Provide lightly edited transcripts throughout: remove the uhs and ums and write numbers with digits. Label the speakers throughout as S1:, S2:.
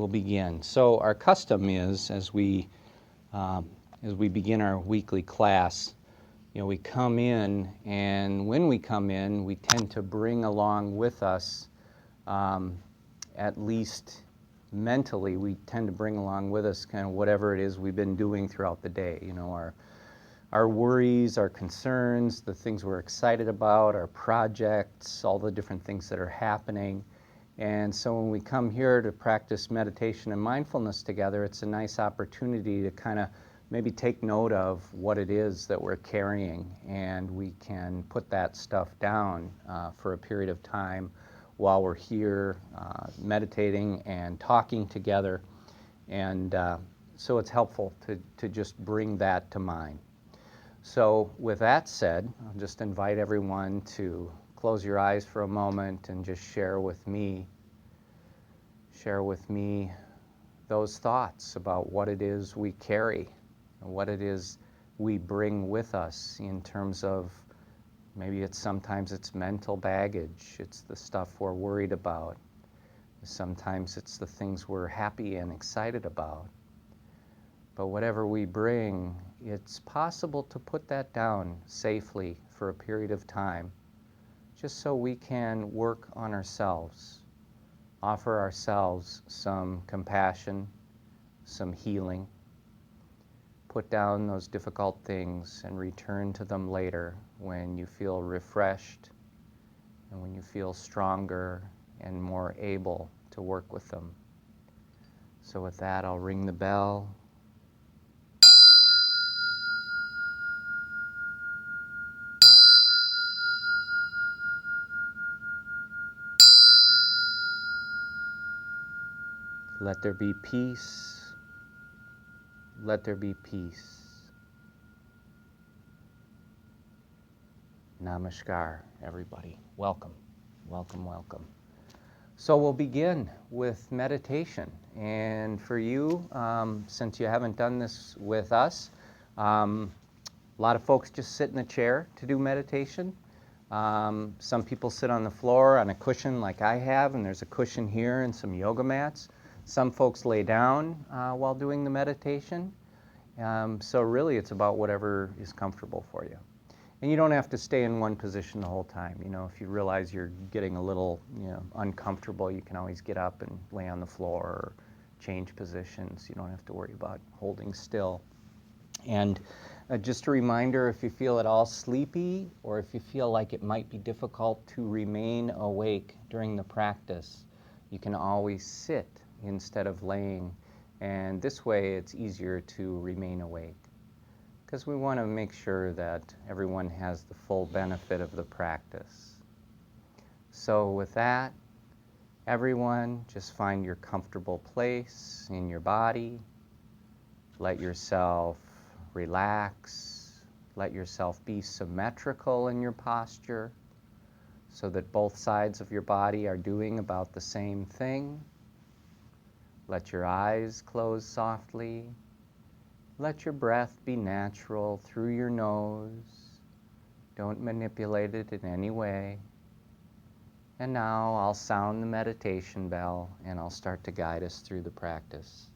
S1: we'll begin. So our custom is, as we begin our weekly class, we come in, and when we come in, we tend to bring along with us, at least mentally, we tend to bring along with us kind of whatever it is we've been doing throughout the day. Our worries, our concerns, the things we're excited about, our projects, all the different things that are happening. And so when we come here to practice meditation and mindfulness together, it's a nice opportunity to kind of maybe take note of what it is that we're carrying, and we can put that stuff down for a period of time while we're here meditating and talking together. And so it's helpful to just bring that to mind. So with that said, I'll just invite everyone to close your eyes for a moment and just share with me those thoughts about what it is we carry and what it is we bring with us in terms of maybe sometimes it's mental baggage, it's the stuff we're worried about, sometimes it's the things we're happy and excited about. But whatever we bring, it's possible to put that down safely for a period of time, just so we can work on ourselves, offer ourselves some compassion, some healing, put down those difficult things and return to them later when you feel refreshed and when you feel stronger and more able to work with them. So with that, I'll ring the bell. Let there be peace. Let there be peace. Namaskar, everybody. Welcome, welcome, welcome. So we'll begin with meditation. And for you, since you haven't done this with us, a lot of folks just sit in a chair to do meditation. Some people sit on the floor on a cushion like I have, and there's a cushion here and some yoga mats. Some folks lay down while doing the meditation. So really it's about whatever is comfortable for you. And you don't have to stay in one position the whole time. If you realize you're getting a little uncomfortable, you can always get up and lay on the floor or change positions. You don't have to worry about holding still. And just a reminder, if you feel at all sleepy or if you feel like it might be difficult to remain awake during the practice, you can always sit instead of laying, and this way it's easier to remain awake, because we want to make sure that everyone has the full benefit of the practice. So with that, everyone, just find your comfortable place in your body. Let yourself relax. Let yourself be symmetrical in your posture so that both sides of your body are doing about the same thing. Let your eyes close softly. Let your breath be natural through your nose. Don't manipulate it in any way. And now I'll sound the meditation bell and I'll start to guide us through the practice.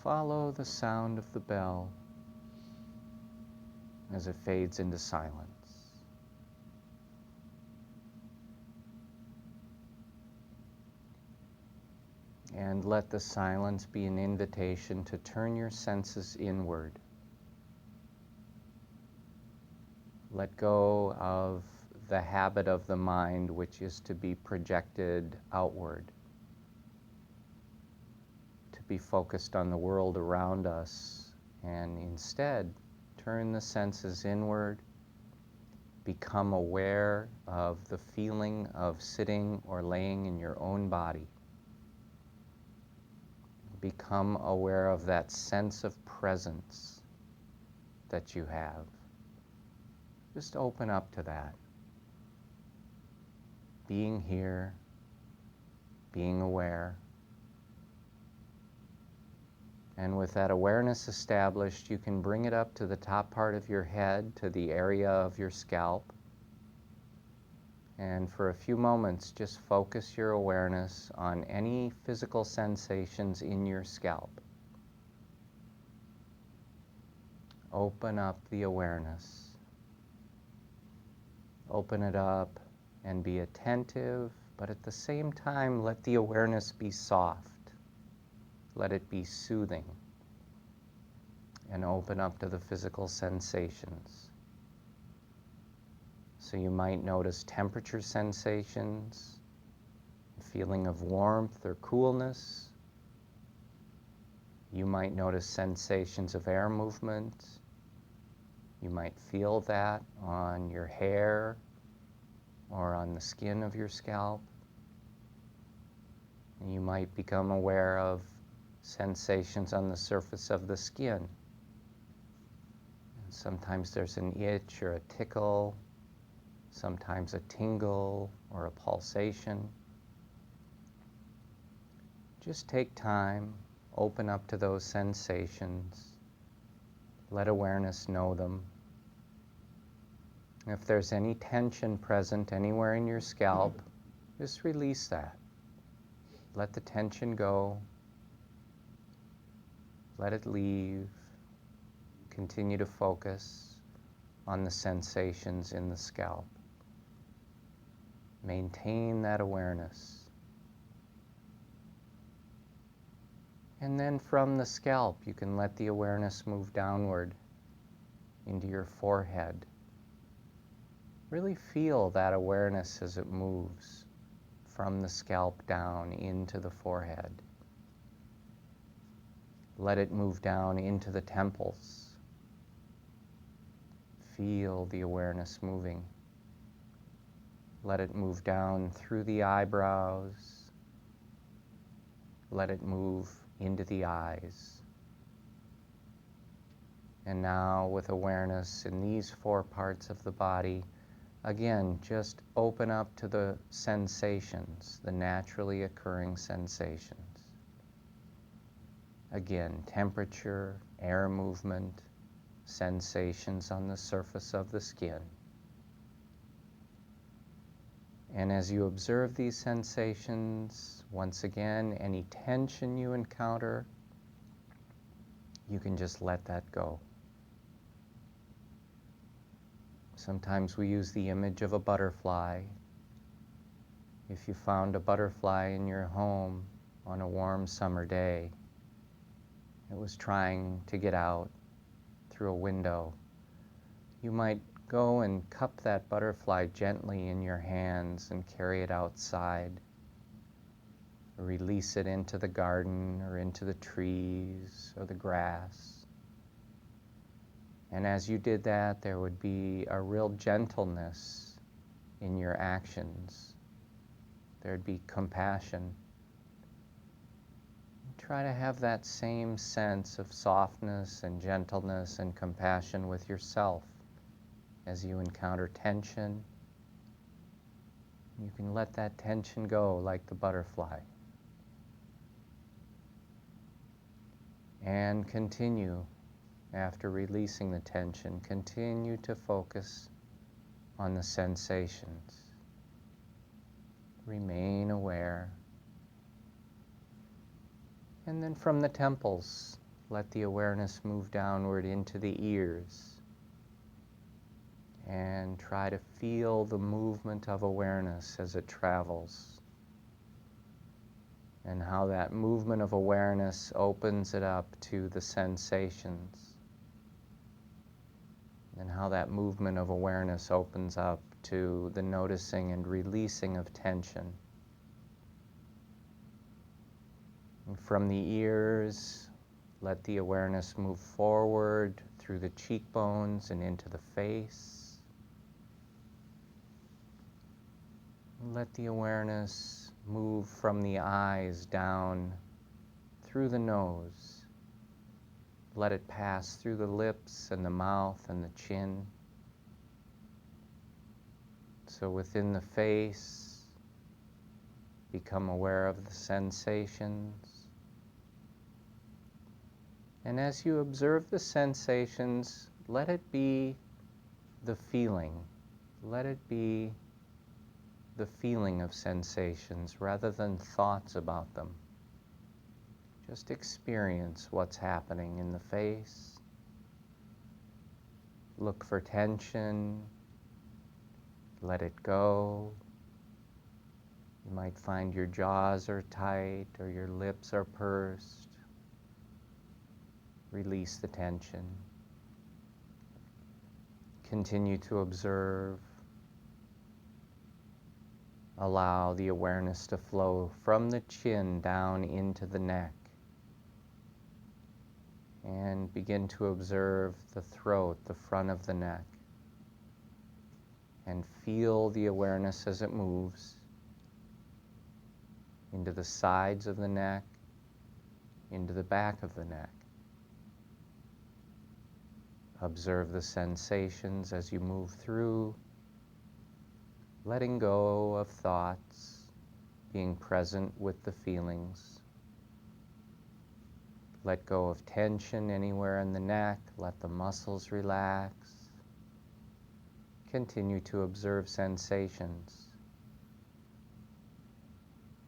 S1: Follow the sound of the bell as it fades into silence. And let the silence be an invitation to turn your senses inward. Let go of the habit of the mind, which is to be projected outward, to be focused on the world around us, and instead turn the senses inward Become aware of the feeling of sitting or laying in your own body. Become aware of that sense of presence that you have. Just open up to that. Being here, being aware. And with that awareness established, you can bring it up to the top part of your head, to the area of your scalp. And for a few moments, just focus your awareness on any physical sensations in your scalp. Open up the awareness. Open it up and be attentive, but at the same time, let the awareness be soft. Let it be soothing. And open up to the physical sensations. So you might notice temperature sensations, feeling of warmth or coolness. You might notice sensations of air movement. You might feel that on your hair or on the skin of your scalp. And you might become aware of sensations on the surface of the skin. And sometimes there's an itch or a tickle, sometimes a tingle or a pulsation. Just take time, open up to those sensations, let awareness know them. If there's any tension present anywhere in your scalp, just release that. Let the tension go. Let it leave. Continue to focus on the sensations in the scalp. Maintain that awareness. And then from the scalp, you can let the awareness move downward into your forehead. Really feel that awareness as it moves from the scalp down into the forehead. Let it move down into the temples. Feel the awareness moving. Let it move down through the eyebrows. Let it move into the eyes. And now with awareness in these 4 parts of the body, again, just open up to the sensations, the naturally occurring sensations. Again, temperature, air movement, sensations on the surface of the skin. And as you observe these sensations, once again, any tension you encounter, you can just let that go. Sometimes we use the image of a butterfly. If you found a butterfly in your home on a warm summer day, it was trying to get out through a window, you might go and cup that butterfly gently in your hands and carry it outside. Or release it into the garden or into the trees or the grass. And as you did that, there would be a real gentleness in your actions. There'd be compassion. Try to have that same sense of softness and gentleness and compassion with yourself. As you encounter tension, you can let that tension go like the butterfly. And continue, after releasing the tension, continue to focus on the sensations. Remain aware. And then from the temples, let the awareness move downward into the ears. And try to feel the movement of awareness as it travels. And how that movement of awareness opens it up to the sensations. And how that movement of awareness opens up to the noticing and releasing of tension. And from the ears, let the awareness move forward through the cheekbones and into the face. Let the awareness move from the eyes down through the nose. Let it pass through the lips and the mouth and the chin. So within the face, become aware of the sensations. And as you observe the sensations, let it be the feeling. Let it be the feeling of sensations rather than thoughts about them. Just experience what's happening in the face. Look for tension. Let it go. You might find your jaws are tight or your lips are pursed. Release the tension. Continue to observe. Allow the awareness to flow from the chin down into the neck. And begin to observe the throat, the front of the neck. And feel the awareness as it moves into the sides of the neck, into the back of the neck. Observe the sensations as you move through, letting go of thoughts, being present with the feelings. Let go of tension anywhere in the neck, let the muscles relax. Continue to observe sensations.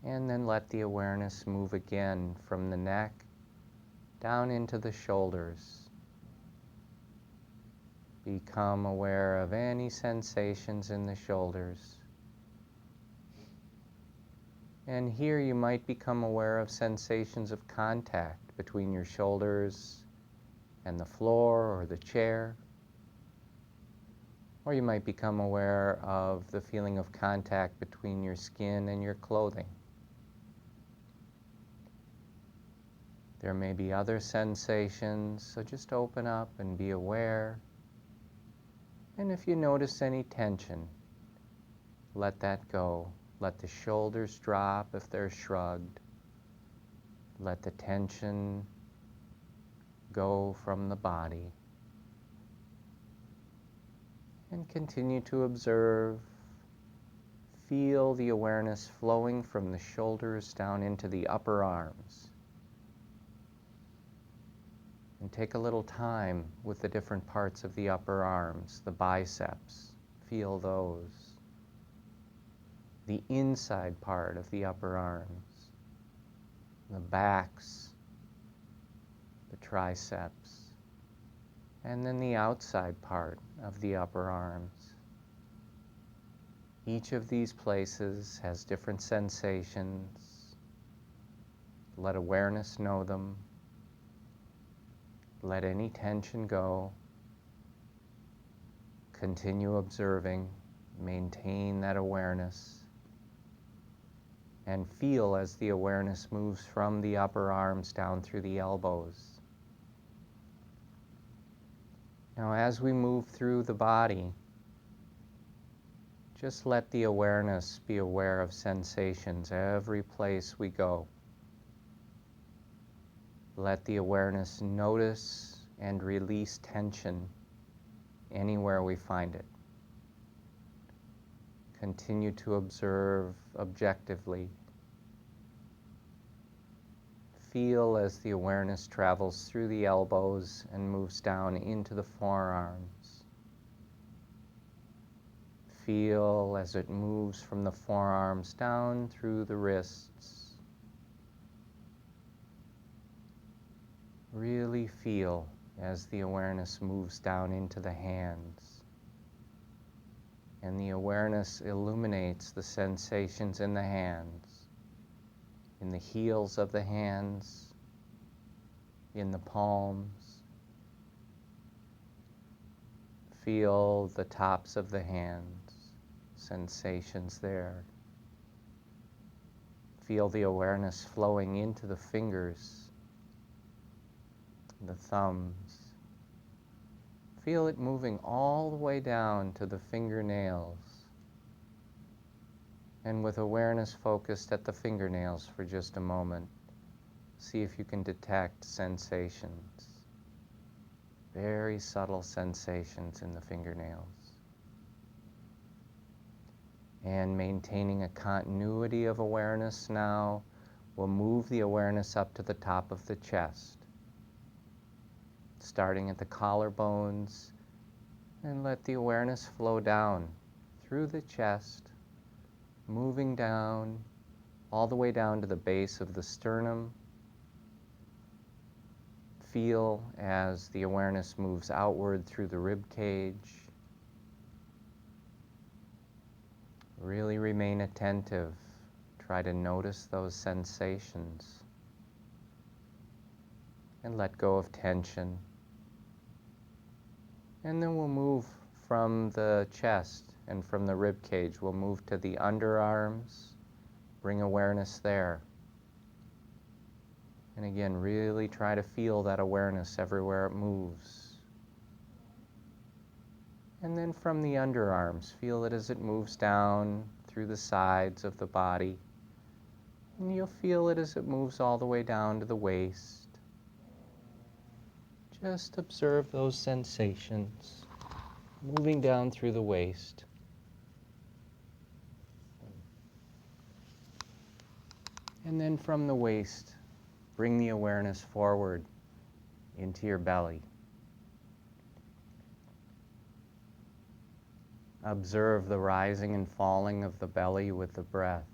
S1: And then let the awareness move again from the neck down into the shoulders. Become aware of any sensations in the shoulders. And here you might become aware of sensations of contact between your shoulders and the floor or the chair. Or you might become aware of the feeling of contact between your skin and your clothing. There may be other sensations, so just open up and be aware. And if you notice any tension, let that go. Let the shoulders drop if they're shrugged. Let the tension go from the body. And continue to observe. Feel the awareness flowing from the shoulders down into the upper arms. And take a little time with the different parts of the upper arms, the biceps. Feel those. The inside part of the upper arms. The backs. The triceps. And then the outside part of the upper arms. Each of these places has different sensations. Let awareness know them. Let any tension go. Continue observing. Maintain that awareness. And feel as the awareness moves from the upper arms down through the elbows. Now, as we move through the body, just let the awareness be aware of sensations every place we go. Let the awareness notice and release tension anywhere we find it. Continue to observe objectively. Feel as the awareness travels through the elbows and moves down into the forearms. Feel as it moves from the forearms down through the wrists. Really feel as the awareness moves down into the hands. And the awareness illuminates the sensations in the hands, in the heels of the hands, in the palms. Feel the tops of the hands, sensations there. Feel the awareness flowing into the fingers, the thumbs. Feel it moving all the way down to the fingernails. And with awareness focused at the fingernails for just a moment, see if you can detect sensations, very subtle sensations in the fingernails. And maintaining a continuity of awareness now, we'll move the awareness up to the top of the chest, starting at the collarbones, and let the awareness flow down through the chest, moving down, all the way down to the base of the sternum. Feel as the awareness moves outward through the rib cage. Really remain attentive. Try to notice those sensations. And let go of tension. And then we'll move from the chest and from the rib cage. We'll move to the underarms. Bring awareness there. And again, really try to feel that awareness everywhere it moves. And then from the underarms, feel it as it moves down through the sides of the body. And you'll feel it as it moves all the way down to the waist. Just observe those sensations, moving down through the waist. And then from the waist, bring the awareness forward into your belly. Observe the rising and falling of the belly with the breath.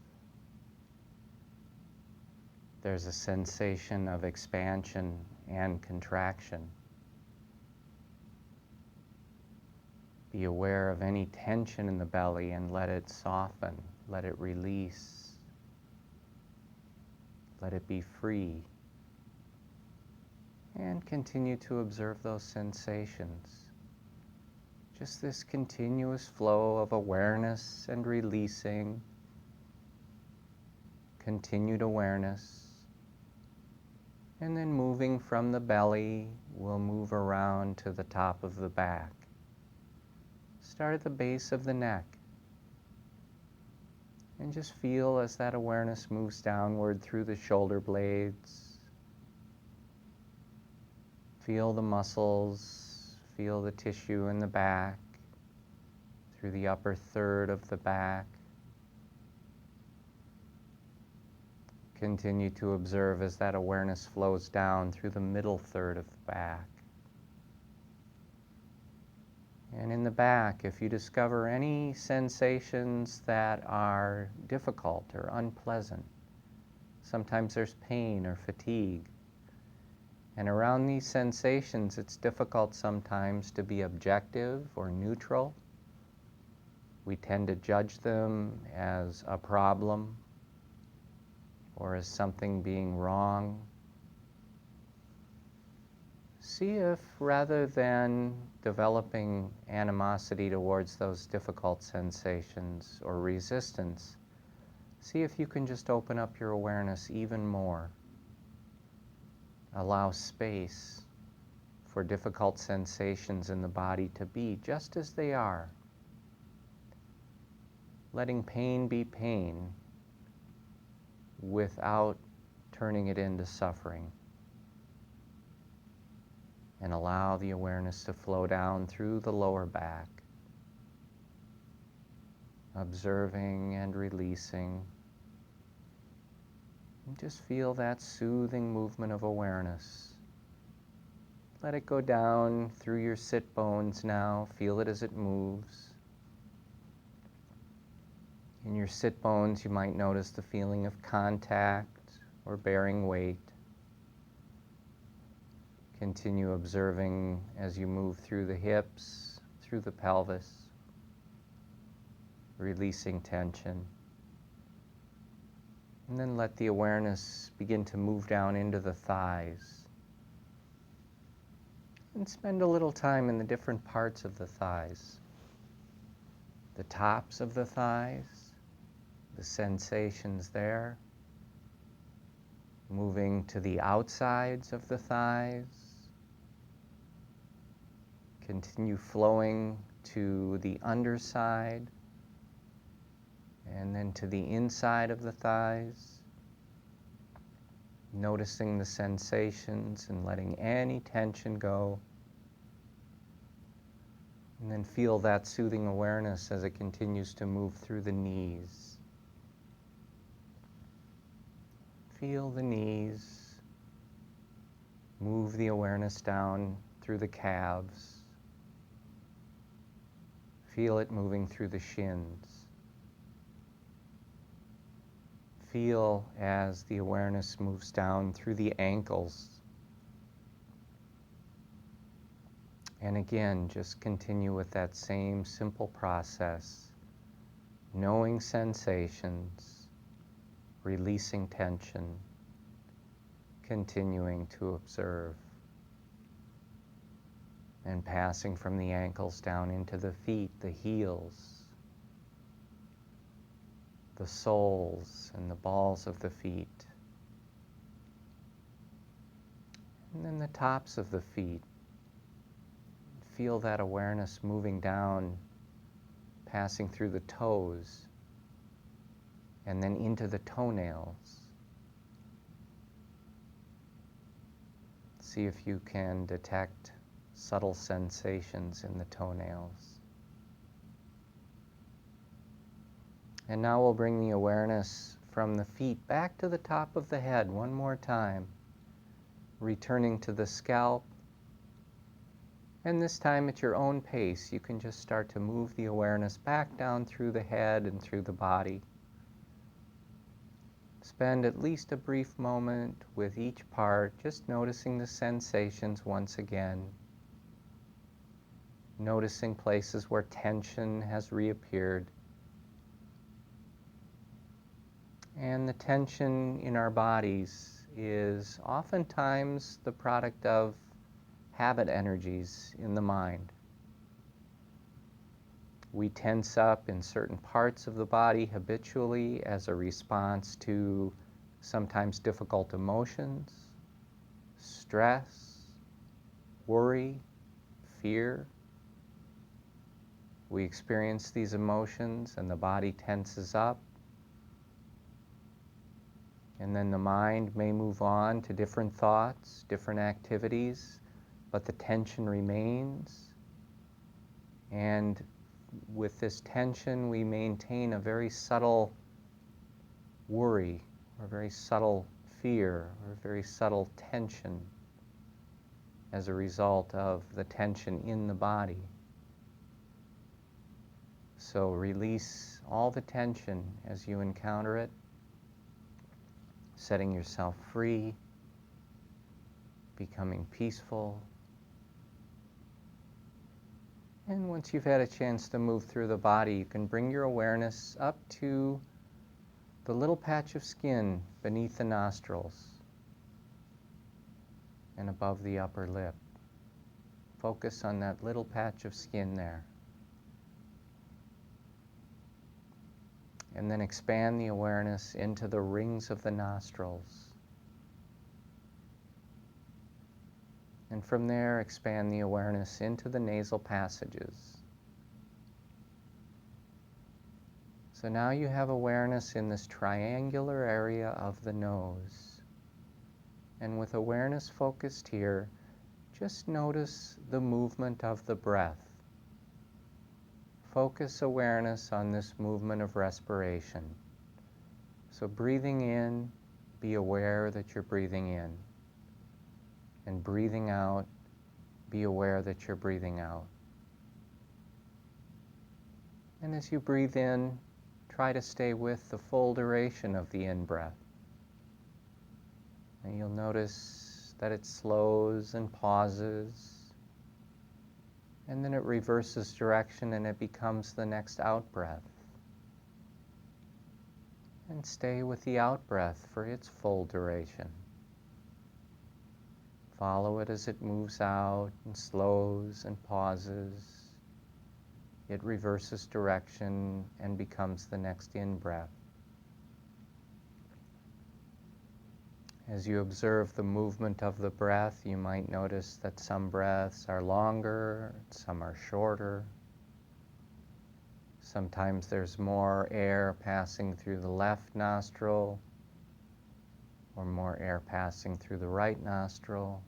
S1: There's a sensation of expansion and contraction. Be aware of any tension in the belly and let it soften, let it release, let it be free. And continue to observe those sensations. Just this continuous flow of awareness and releasing, continued awareness. And then moving from the belly, we'll move around to the top of the back. Start at the base of the neck. And just feel as that awareness moves downward through the shoulder blades. Feel the muscles. Feel the tissue in the back, through the upper third of the back. Continue to observe as that awareness flows down through the middle third of the back. And in the back, if you discover any sensations that are difficult or unpleasant, sometimes there's pain or fatigue. And around these sensations, it's difficult sometimes to be objective or neutral. We tend to judge them as a problem or as something being wrong. See if, rather than developing animosity towards those difficult sensations or resistance, see if you can just open up your awareness even more. Allow space for difficult sensations in the body to be just as they are. Letting pain be pain without turning it into suffering. And allow the awareness to flow down through the lower back, observing and releasing. And just feel that soothing movement of awareness. Let it go down through your sit bones now. Feel it as it moves. In your sit bones, you might notice the feeling of contact or bearing weight. Continue observing as you move through the hips, through the pelvis, releasing tension. And then let the awareness begin to move down into the thighs. And spend a little time in the different parts of the thighs. The tops of the thighs, the sensations there. Moving to the outsides of the thighs. Continue flowing to the underside and then to the inside of the thighs, noticing the sensations and letting any tension go. And then feel that soothing awareness as it continues to move through the knees. Feel the knees. Move the awareness down through the calves. Feel it moving through the shins. Feel as the awareness moves down through the ankles. And again, just continue with that same simple process, knowing sensations, releasing tension, continuing to observe, and passing from the ankles down into the feet, the heels, the soles and the balls of the feet, and then the tops of the feet. Feel that awareness moving down, passing through the toes, and then into the toenails. See if you can detect subtle sensations in the toenails. And now we'll bring the awareness from the feet back to the top of the head one more time, returning to the scalp. And this time at your own pace, you can just start to move the awareness back down through the head and through the body. Spend at least a brief moment with each part, just noticing the sensations once again. Noticing places where tension has reappeared. And the tension in our bodies is oftentimes the product of habit energies in the mind. We tense up in certain parts of the body habitually as a response to sometimes difficult emotions, stress, worry, fear. We experience these emotions and the body tenses up. And then the mind may move on to different thoughts, different activities, but the tension remains. And with this tension, we maintain a very subtle worry, or very subtle fear, or very subtle tension as a result of the tension in the body. So release all the tension as you encounter it, setting yourself free, becoming peaceful. And once you've had a chance to move through the body, you can bring your awareness up to the little patch of skin beneath the nostrils and above the upper lip. Focus on that little patch of skin there. And then expand the awareness into the rings of the nostrils. And from there, expand the awareness into the nasal passages. So now you have awareness in this triangular area of the nose. And with awareness focused here, just notice the movement of the breath. Focus awareness on this movement of respiration. So breathing in, be aware that you're breathing in. And breathing out, be aware that you're breathing out. And as you breathe in, try to stay with the full duration of the in-breath. And you'll notice that it slows and pauses, and then it reverses direction and it becomes the next out-breath. And stay with the out-breath for its full duration. Follow it as it moves out and slows and pauses. It reverses direction and becomes the next in-breath. As you observe the movement of the breath, you might notice that some breaths are longer, some are shorter. Sometimes there's more air passing through the left nostril or more air passing through the right nostril.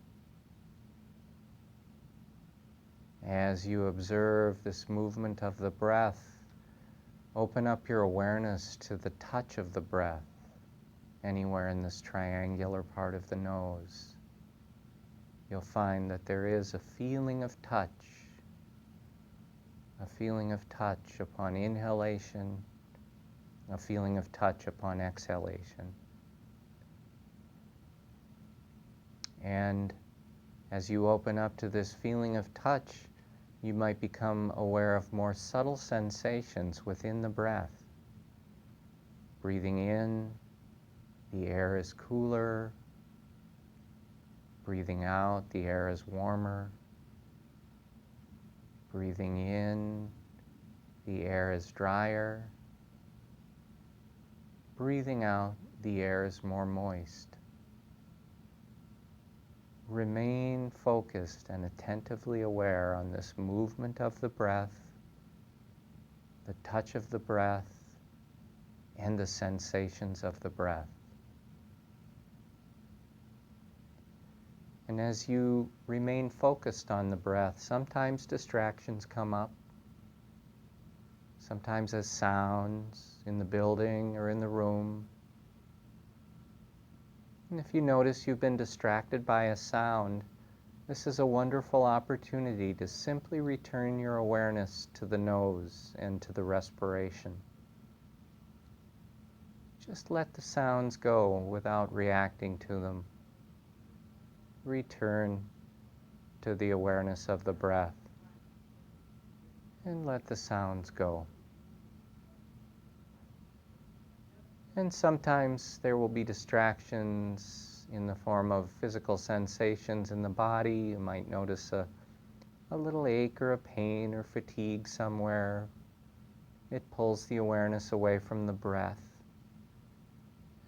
S1: As you observe this movement of the breath, open up your awareness to the touch of the breath anywhere in this triangular part of the nose. You'll find that there is a feeling of touch upon inhalation, a feeling of touch upon exhalation. And as you open up to this feeling of touch, you might become aware of more subtle sensations within the breath. Breathing in, the air is cooler. Breathing out, the air is warmer. Breathing in, the air is drier. Breathing out, the air is more moist. Remain focused and attentively aware on this movement of the breath, the touch of the breath, and the sensations of the breath. And as you remain focused on the breath, sometimes distractions come up. Sometimes as sounds in the building or in the room. And if you notice you've been distracted by a sound, this is a wonderful opportunity to simply return your awareness to the nose and to the respiration. Just let the sounds go without reacting to them. Return to the awareness of the breath and let the sounds go. And sometimes there will be distractions in the form of physical sensations in the body. You might notice a little ache or a pain or fatigue somewhere. It pulls the awareness away from the breath.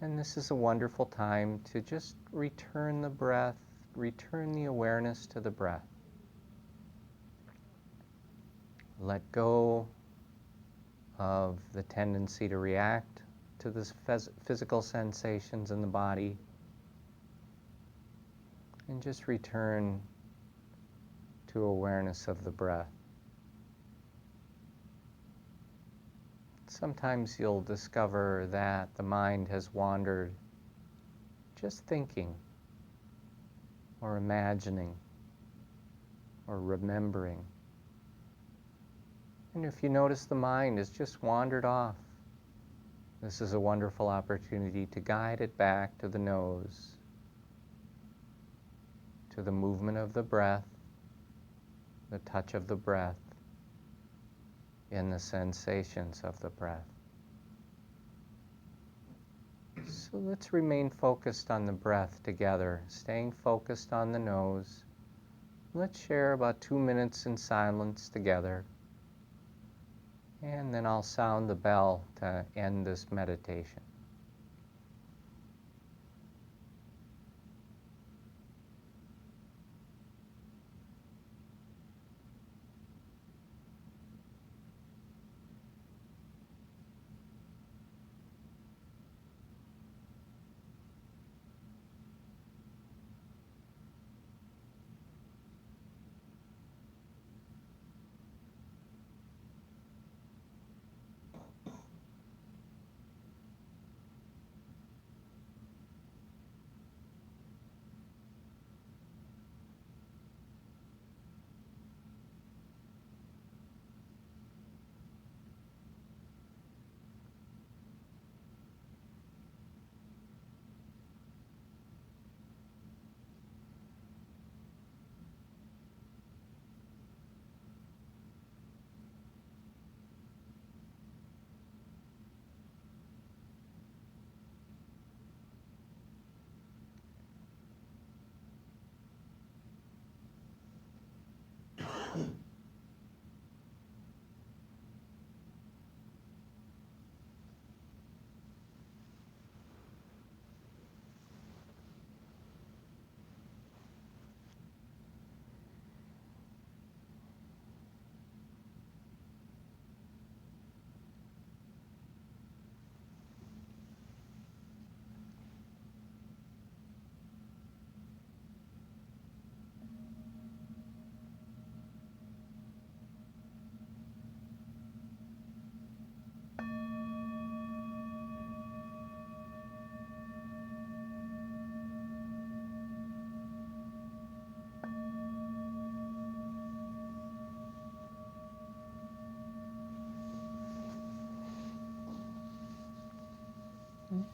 S1: And this is a wonderful time to just return the breath, return the awareness to the breath. Let go of the tendency to react to the physical sensations in the body, and just return to awareness of the breath. Sometimes you'll discover that the mind has wandered just thinking or imagining or remembering. And if you notice the mind has just wandered off, this is a wonderful opportunity to guide it back to the nose, to the movement of the breath, the touch of the breath, and the sensations of the breath. So let's remain focused on the breath together, staying focused on the nose. Let's share about 2 minutes in silence together. And then I'll sound the bell to end this meditation.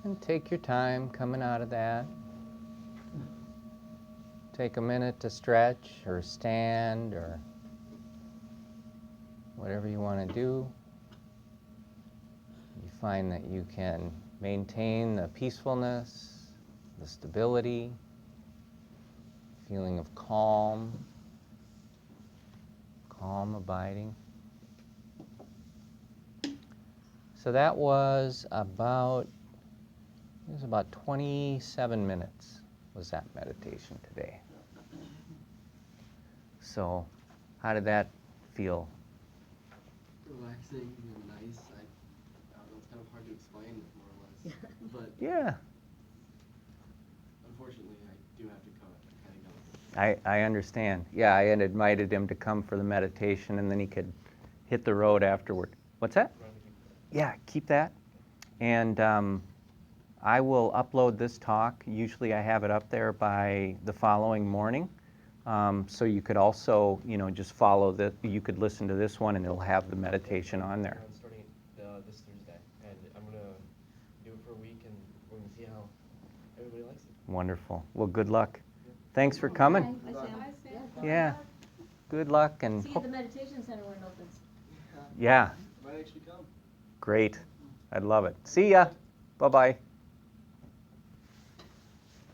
S1: And take your time coming out of that. Take a minute to stretch or stand or whatever you want to do. You find that you can maintain the peacefulness, the stability, feeling of calm abiding. So that was about 27 minutes was that meditation today. So how did that feel?
S2: Relaxing and nice. I don't know, it's kind of hard to explain, more or less. But
S1: Yeah.
S2: Unfortunately, I do have to kind of go.
S1: I understand. Yeah, I had invited him to come for the meditation, and then he could hit the road afterward. What's that? Yeah, keep that. And I will upload this talk. Usually I have it up there by the following morning. So you could also, just follow that. You could listen to this one, and it'll have the meditation on there.
S2: I'm starting this Thursday, and I'm going to do it for a week, and we're going to see how everybody likes it.
S1: Wonderful. Well, good luck. Thanks for coming.
S3: Bye, Sam.
S1: Yeah. Good luck. And
S3: see you at the meditation center when it opens.
S1: Yeah.
S2: Might actually come.
S1: Great. I'd love it. See ya. Bye-bye.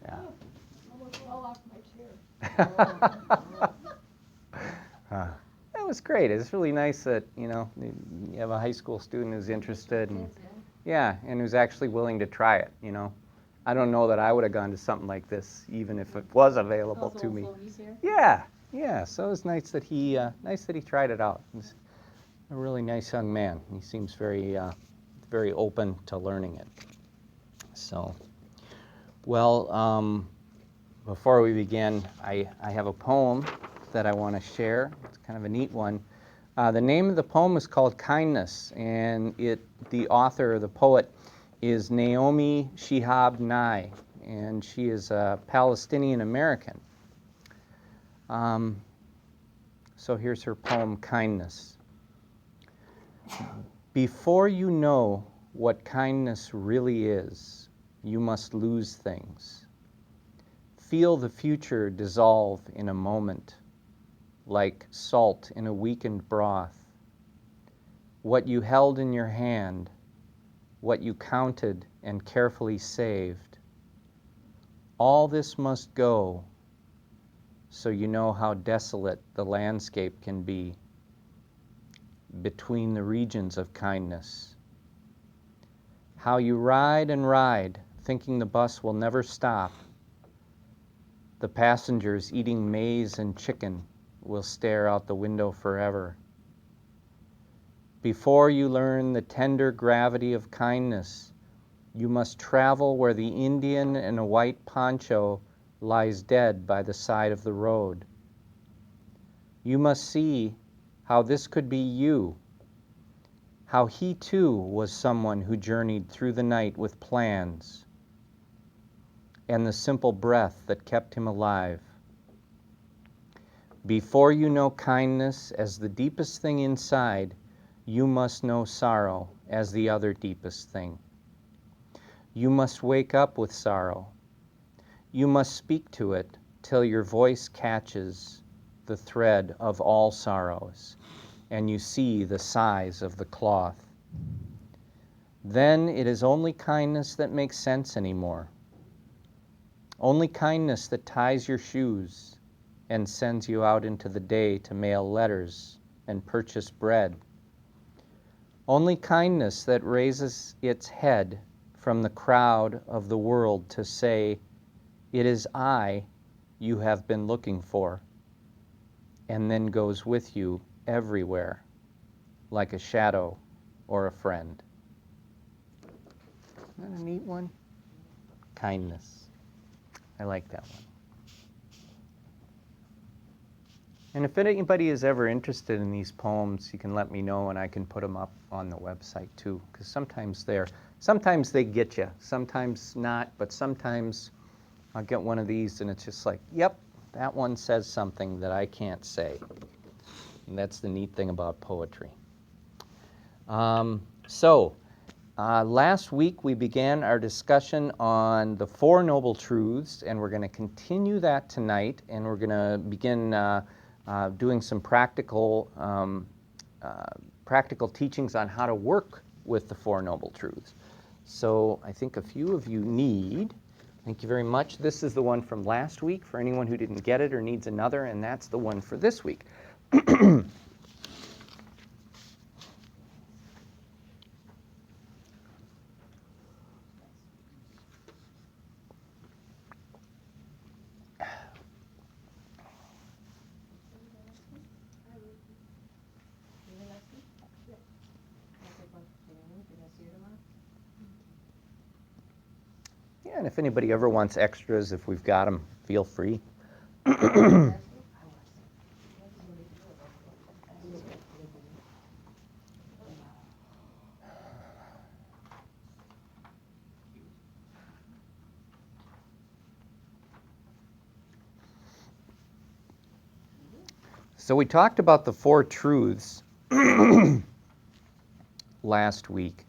S1: Yeah.
S3: Almost fell off my chair.
S1: That was great. It's really nice that, you have a high school student who's interested and and who's actually willing to try it, I don't know that I would have gone to something like this even if it was available to me. Yeah. So it was nice that he tried it out. He's a really nice young man. He seems very open to learning it. So, well, before we begin, I have a poem that I want to share. It's kind of a neat one. The name of the poem is called Kindness, and the author, the poet, is Naomi Shihab Nye, and she is a Palestinian American. So here's her poem, Kindness. Before you know what kindness really is, you must lose things. Feel the future dissolve in a moment, like salt in a weakened broth. What you held in your hand, what you counted and carefully saved, all this must go, so you know how desolate the landscape can be between the regions of kindness. How you ride and ride, thinking the bus will never stop. The passengers eating maize and chicken will stare out the window forever. Before you learn the tender gravity of kindness, you must travel where the Indian in a white poncho lies dead by the side of the road. You must see how this could be you, how he too was someone who journeyed through the night with plans and the simple breath that kept him alive. Before you know kindness as the deepest thing inside, you must know sorrow as the other deepest thing. You must wake up with sorrow. You must speak to it till your voice catches the thread of all sorrows, and you see the size of the cloth. Then it is only kindness that makes sense anymore. Only kindness that ties your shoes and sends you out into the day to mail letters and purchase bread. Only kindness that raises its head from the crowd of the world to say, "It is I you have been looking for," and then goes with you everywhere, like a shadow or a friend. Isn't that a neat one? Kindness. I like that one. And if anybody is ever interested in these poems, you can let me know and I can put them up on the website too, because sometimes they get you, sometimes not, but sometimes I'll get one of these and it's just like, yep, that one says something that I can't say. And that's the neat thing about poetry. So Last week we began our discussion on the Four Noble Truths, and we're going to continue that tonight, and we're going to begin doing some practical teachings on how to work with the Four Noble Truths. So I think a few of you need, thank you very much. This is the one from last week for anyone who didn't get it or needs another, and that's the one for this week. Yeah, and if anybody ever wants extras, if we've got them, feel free. So we talked about the four truths last week.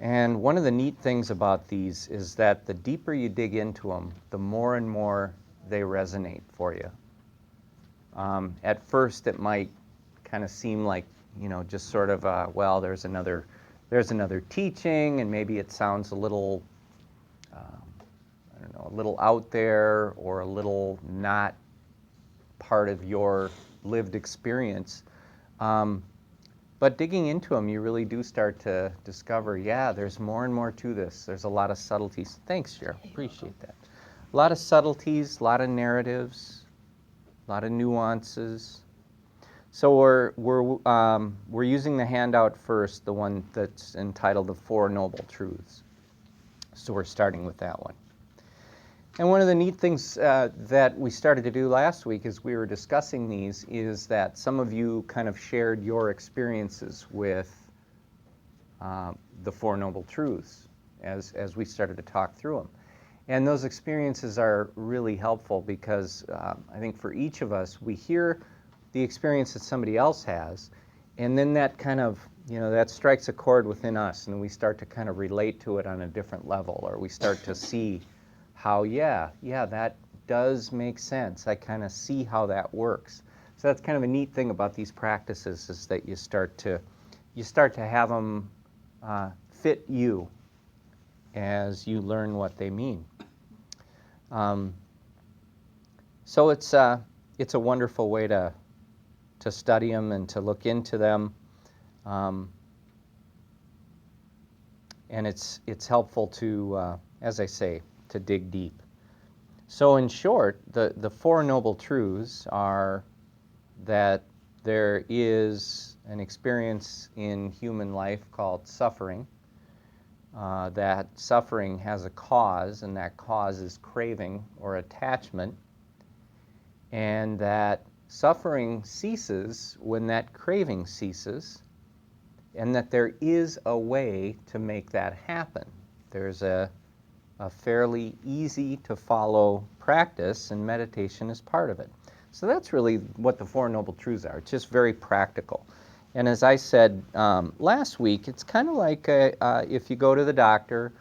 S1: And one of the neat things about these is that the deeper you dig into them, the more and more they resonate for you. At first, it might kind of seem like, just sort of, well, there's another teaching, and maybe it sounds a little, a little out there or a little not part of your lived experience. But digging into them, you really do start to discover, yeah, there's more and more to this. There's a lot of subtleties. Thanks, Cheryl. Appreciate that. A lot of subtleties, a lot of narratives, a lot of nuances. So we're using the handout first, the one that's entitled The Four Noble Truths. So we're starting with that one. And one of the neat things that we started to do last week as we were discussing these is that some of you kind of shared your experiences with the Four Noble Truths as we started to talk through them. And those experiences are really helpful because I think for each of us, we hear the experience that somebody else has, and then that kind of, that strikes a chord within us, and we start to kind of relate to it on a different level, or we start to see how, yeah, that does make sense. I kind of see how that works. So that's kind of a neat thing about these practices is that you start to have them fit you as you learn what they mean. So it's a wonderful way to study them and to look into them, and it's helpful to, as I say, to dig deep. So in short, the Four Noble Truths are that there is an experience in human life called suffering, that suffering has a cause, and that cause is craving or attachment, and that suffering ceases when that craving ceases, and that there is a way to make that happen. There's a fairly easy to follow practice, and meditation is part of it. So that's really what the Four Noble Truths are. It's just very practical. And as I said last week, it's kind of like if you go to the doctor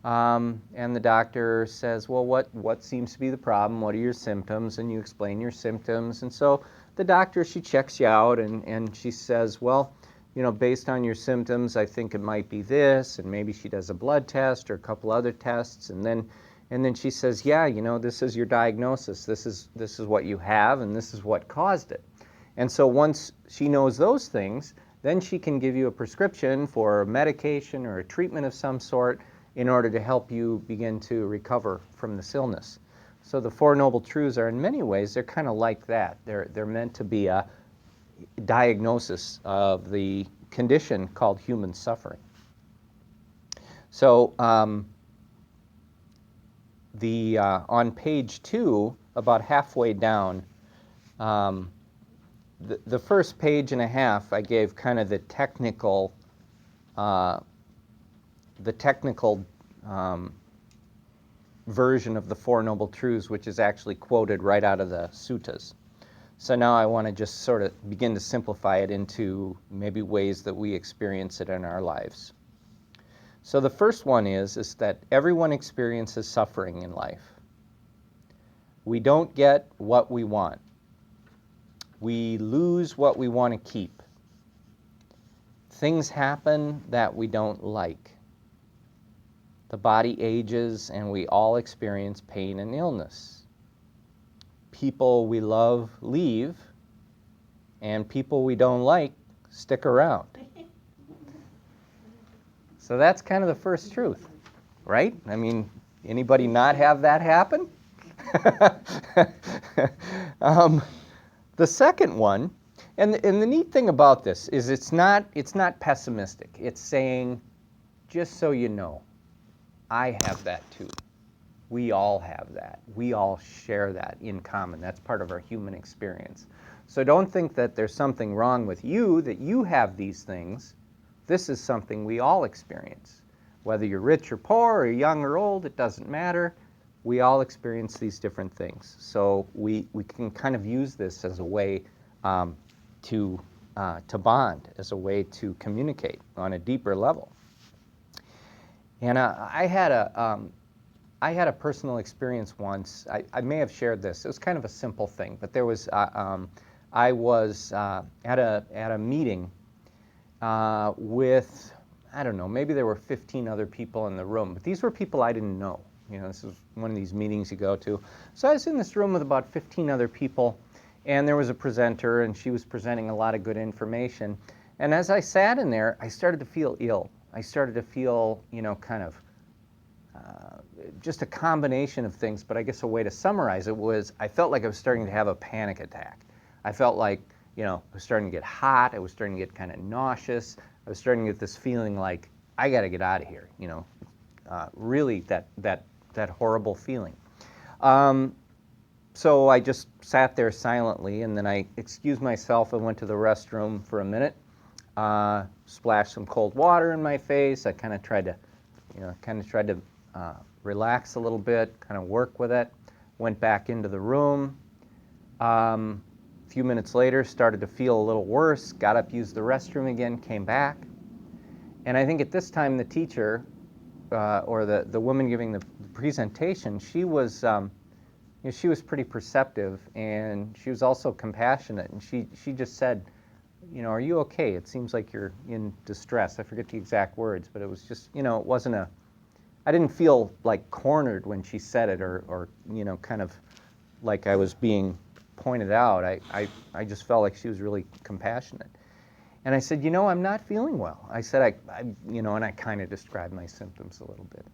S1: and the doctor says, well, what seems to be the problem? What are your symptoms? And you explain your symptoms. And so the doctor, she checks you out and she says, well, based on your symptoms, I think it might be this, and maybe she does a blood test or a couple other tests, and then she says, yeah, this is your diagnosis. This is what you have, and this is what caused it. And so once she knows those things, then she can give you a prescription for a medication or a treatment of some sort in order to help you begin to recover from this illness. So the Four Noble Truths are, in many ways, they're kind of like that. They're meant to be a diagnosis of the condition called human suffering. So on page 2, about halfway down, the first page and a half, I gave kind of the technical version of the Four Noble Truths, which is actually quoted right out of the suttas. So now I want to just sort of begin to simplify it into maybe ways that we experience it in our lives. So the first one is that everyone experiences suffering in life. We don't get what we want. We lose what we want to keep. Things happen that we don't like. The body ages and we all experience pain and illness. People we love leave, and people we don't like stick around. So that's kind of the first truth, right? I mean, anybody not have that happen? The second one, and the neat thing about this is it's not pessimistic. It's saying, just so you know, I have that too. We all have that. We all share that in common. That's part of our human experience. So don't think that there's something wrong with you, that you have these things. This is something we all experience. Whether you're rich or poor or young or old, it doesn't matter. We all experience these different things. So we can kind of use this as a way to bond, as a way to communicate on a deeper level. And I had a personal experience once. I may have shared this. It was kind of a simple thing, but there was I was at a meeting with, I don't know, maybe there were 15 other people in the room, but these were people I didn't know. You know, this is one of these meetings you go to. So I was in this room with about 15 other people, and there was a presenter, and she was presenting a lot of good information. And as I sat in there, I started to feel ill. I started to feel, you know, kind of just a combination of things, but I guess a way to summarize it was I felt like I was starting to have a panic attack. I felt like, you know, I was starting to get hot. I was starting to get kind of nauseous. I was starting to get this feeling like, I got to get out of here, you know, really that horrible feeling. So I just sat there silently, and then I excused myself and went to the restroom for a minute, splashed some cold water in my face. I kind of tried to relax a little bit, kind of work with it. Went back into the room. A few minutes later, started to feel a little worse, got up, used the restroom again, came back. And I think at this time the teacher, or the woman giving the presentation, she was pretty perceptive, and she was also compassionate. And she just said, you know, are you okay? It seems like you're in distress. I forget the exact words, but it was just, you know, it wasn't I didn't feel like cornered when she said it, or you know, kind of like I was being pointed out. I just felt like she was really compassionate. And I said, you know, I'm not feeling well. I said, you know, and I kind of described my symptoms a little bit.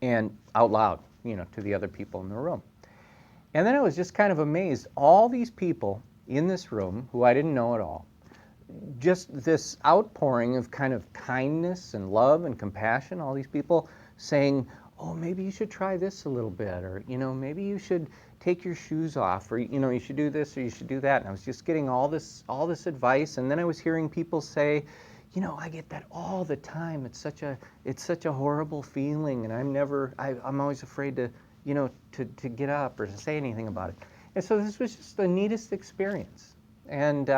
S1: And out loud, you know, to the other people in the room. And then I was just kind of amazed. All these people in this room who I didn't know at all, just this outpouring of kind of kindness and love and compassion, all these people saying, oh, maybe you should try this a little bit, or, you know, maybe you should take your shoes off, or, you know, you should do this or you should do that. And I was just getting all this advice, and then I was hearing people say, you know, I get that all the time. It's such a horrible feeling, and I'm always afraid to, you know, to get up or to say anything about it. And so this was just the neatest experience. And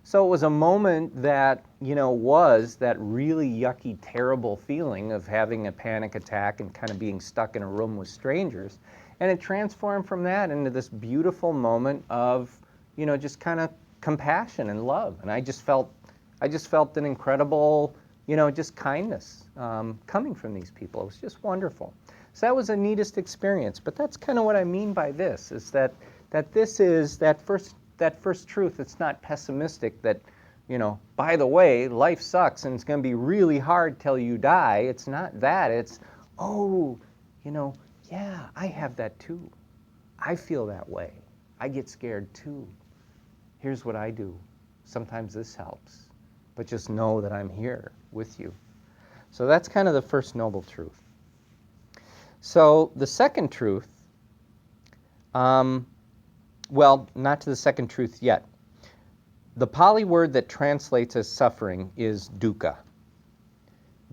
S1: so it was a moment that, you know, was that really yucky, terrible feeling of having a panic attack and kind of being stuck in a room with strangers. And it transformed from that into this beautiful moment of, you know, just kind of compassion and love. And I just felt an incredible, you know, just kindness coming from these people. It was just wonderful. So that was the neatest experience. But that's kind of what I mean by this, is that this is that first truth. It's not pessimistic that, you know, by the way, life sucks and it's going to be really hard till you die. It's not that. It's, oh, you know, yeah, I have that too. I feel that way. I get scared too. Here's what I do. Sometimes this helps. But just know that I'm here with you. So that's kind of the first noble truth. So the second truth, well, not to the second truth yet. The Pali word that translates as suffering is dukkha.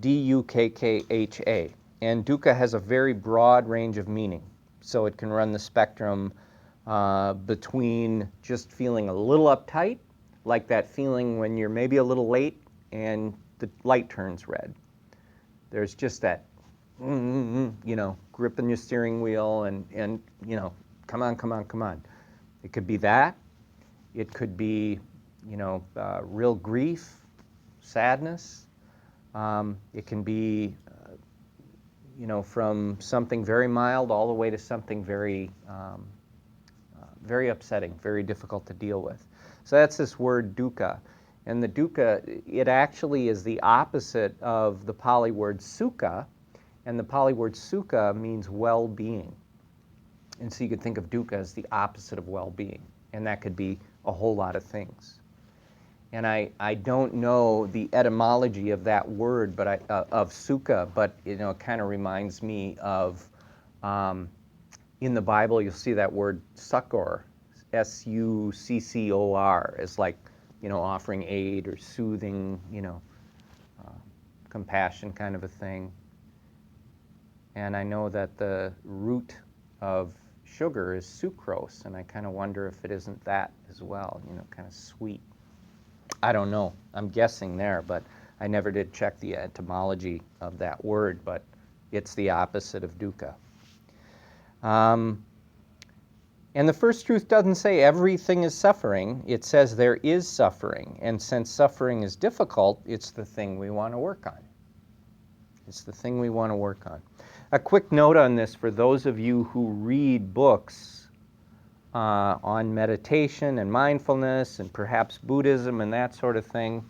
S1: D-U-K-K-H-A. And dukkha has a very broad range of meaning. So it can run the spectrum between just feeling a little uptight, like that feeling when you're maybe a little late and the light turns red. There's just that, gripping your steering wheel and come on, come on, come on. It could be that. It could be, real grief, sadness. It can be, from something very mild all the way to something very, very upsetting, very difficult to deal with. So that's this word dukkha. And the dukkha, it actually is the opposite of the Pali word sukha. And the Pali word sukha means well-being. And so you could think of dukkha as the opposite of well-being. And that could be a whole lot of things. And I don't know the etymology of that word, but of sukha, but it kind of reminds me of, in the Bible, you'll see that word succor, S-U-C-C-O-R, as like, offering aid or soothing, compassion kind of a thing. And I know that the root of sugar is sucrose, and I kind of wonder if it isn't that as well, kind of sweet. I don't know. I'm guessing there, but I never did check the etymology of that word, but it's the opposite of dukkha. And the first truth doesn't say everything is suffering. It says there is suffering. And since suffering is difficult, it's the thing we want to work on. It's the thing we want to work on. A quick note on this for those of you who read books on meditation and mindfulness and perhaps Buddhism and that sort of thing.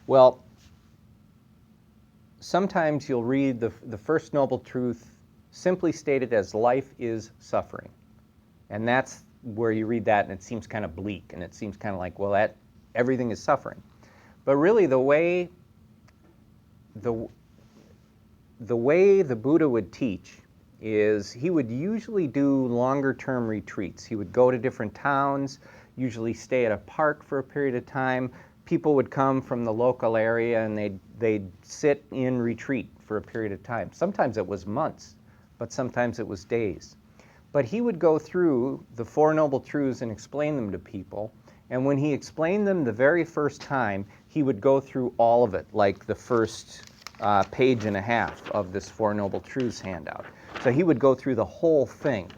S1: Well, sometimes you'll read the First Noble Truth simply stated as life is suffering. And that's where you read that and it seems kind of bleak and it seems kind of like, well, everything is suffering. But really the way the Buddha would teach is he would usually do longer term retreats. He would go to different towns, usually stay at a park for a period of time. People would come from the local area and they'd sit in retreat for a period of time. Sometimes it was months, but sometimes it was days. But he would go through the Four Noble Truths and explain them to people. And when he explained them the very first time, he would go through all of it, like the first page and a half of this Four Noble Truths handout. So he would go through the whole thing.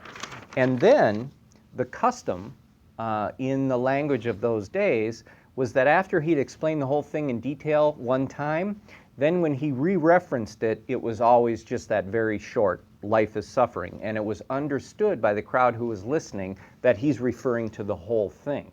S1: And then the custom in the language of those days was that after he'd explained the whole thing in detail one time, then when he re-referenced it, it was always just that very short, life is suffering. And it was understood by the crowd who was listening that he's referring to the whole thing.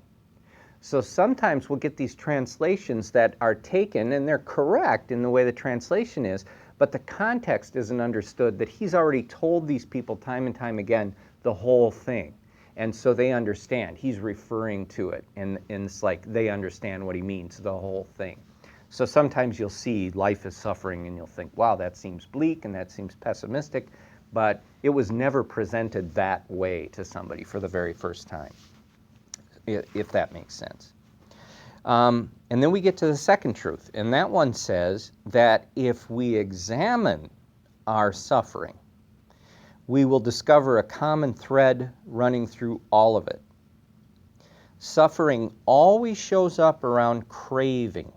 S1: So sometimes we'll get these translations that are taken, and they're correct in the way the translation is, but the context isn't understood, that he's already told these people time and time again the whole thing. And so they understand. He's referring to it, and it's like they understand what he means, the whole thing. So sometimes you'll see life is suffering, and you'll think, wow, that seems bleak, and that seems pessimistic, but it was never presented that way to somebody for the very first time, if that makes sense. And then we get to the second truth, and that one says that if we examine our suffering, we will discover a common thread running through all of it. Suffering always shows up around craving,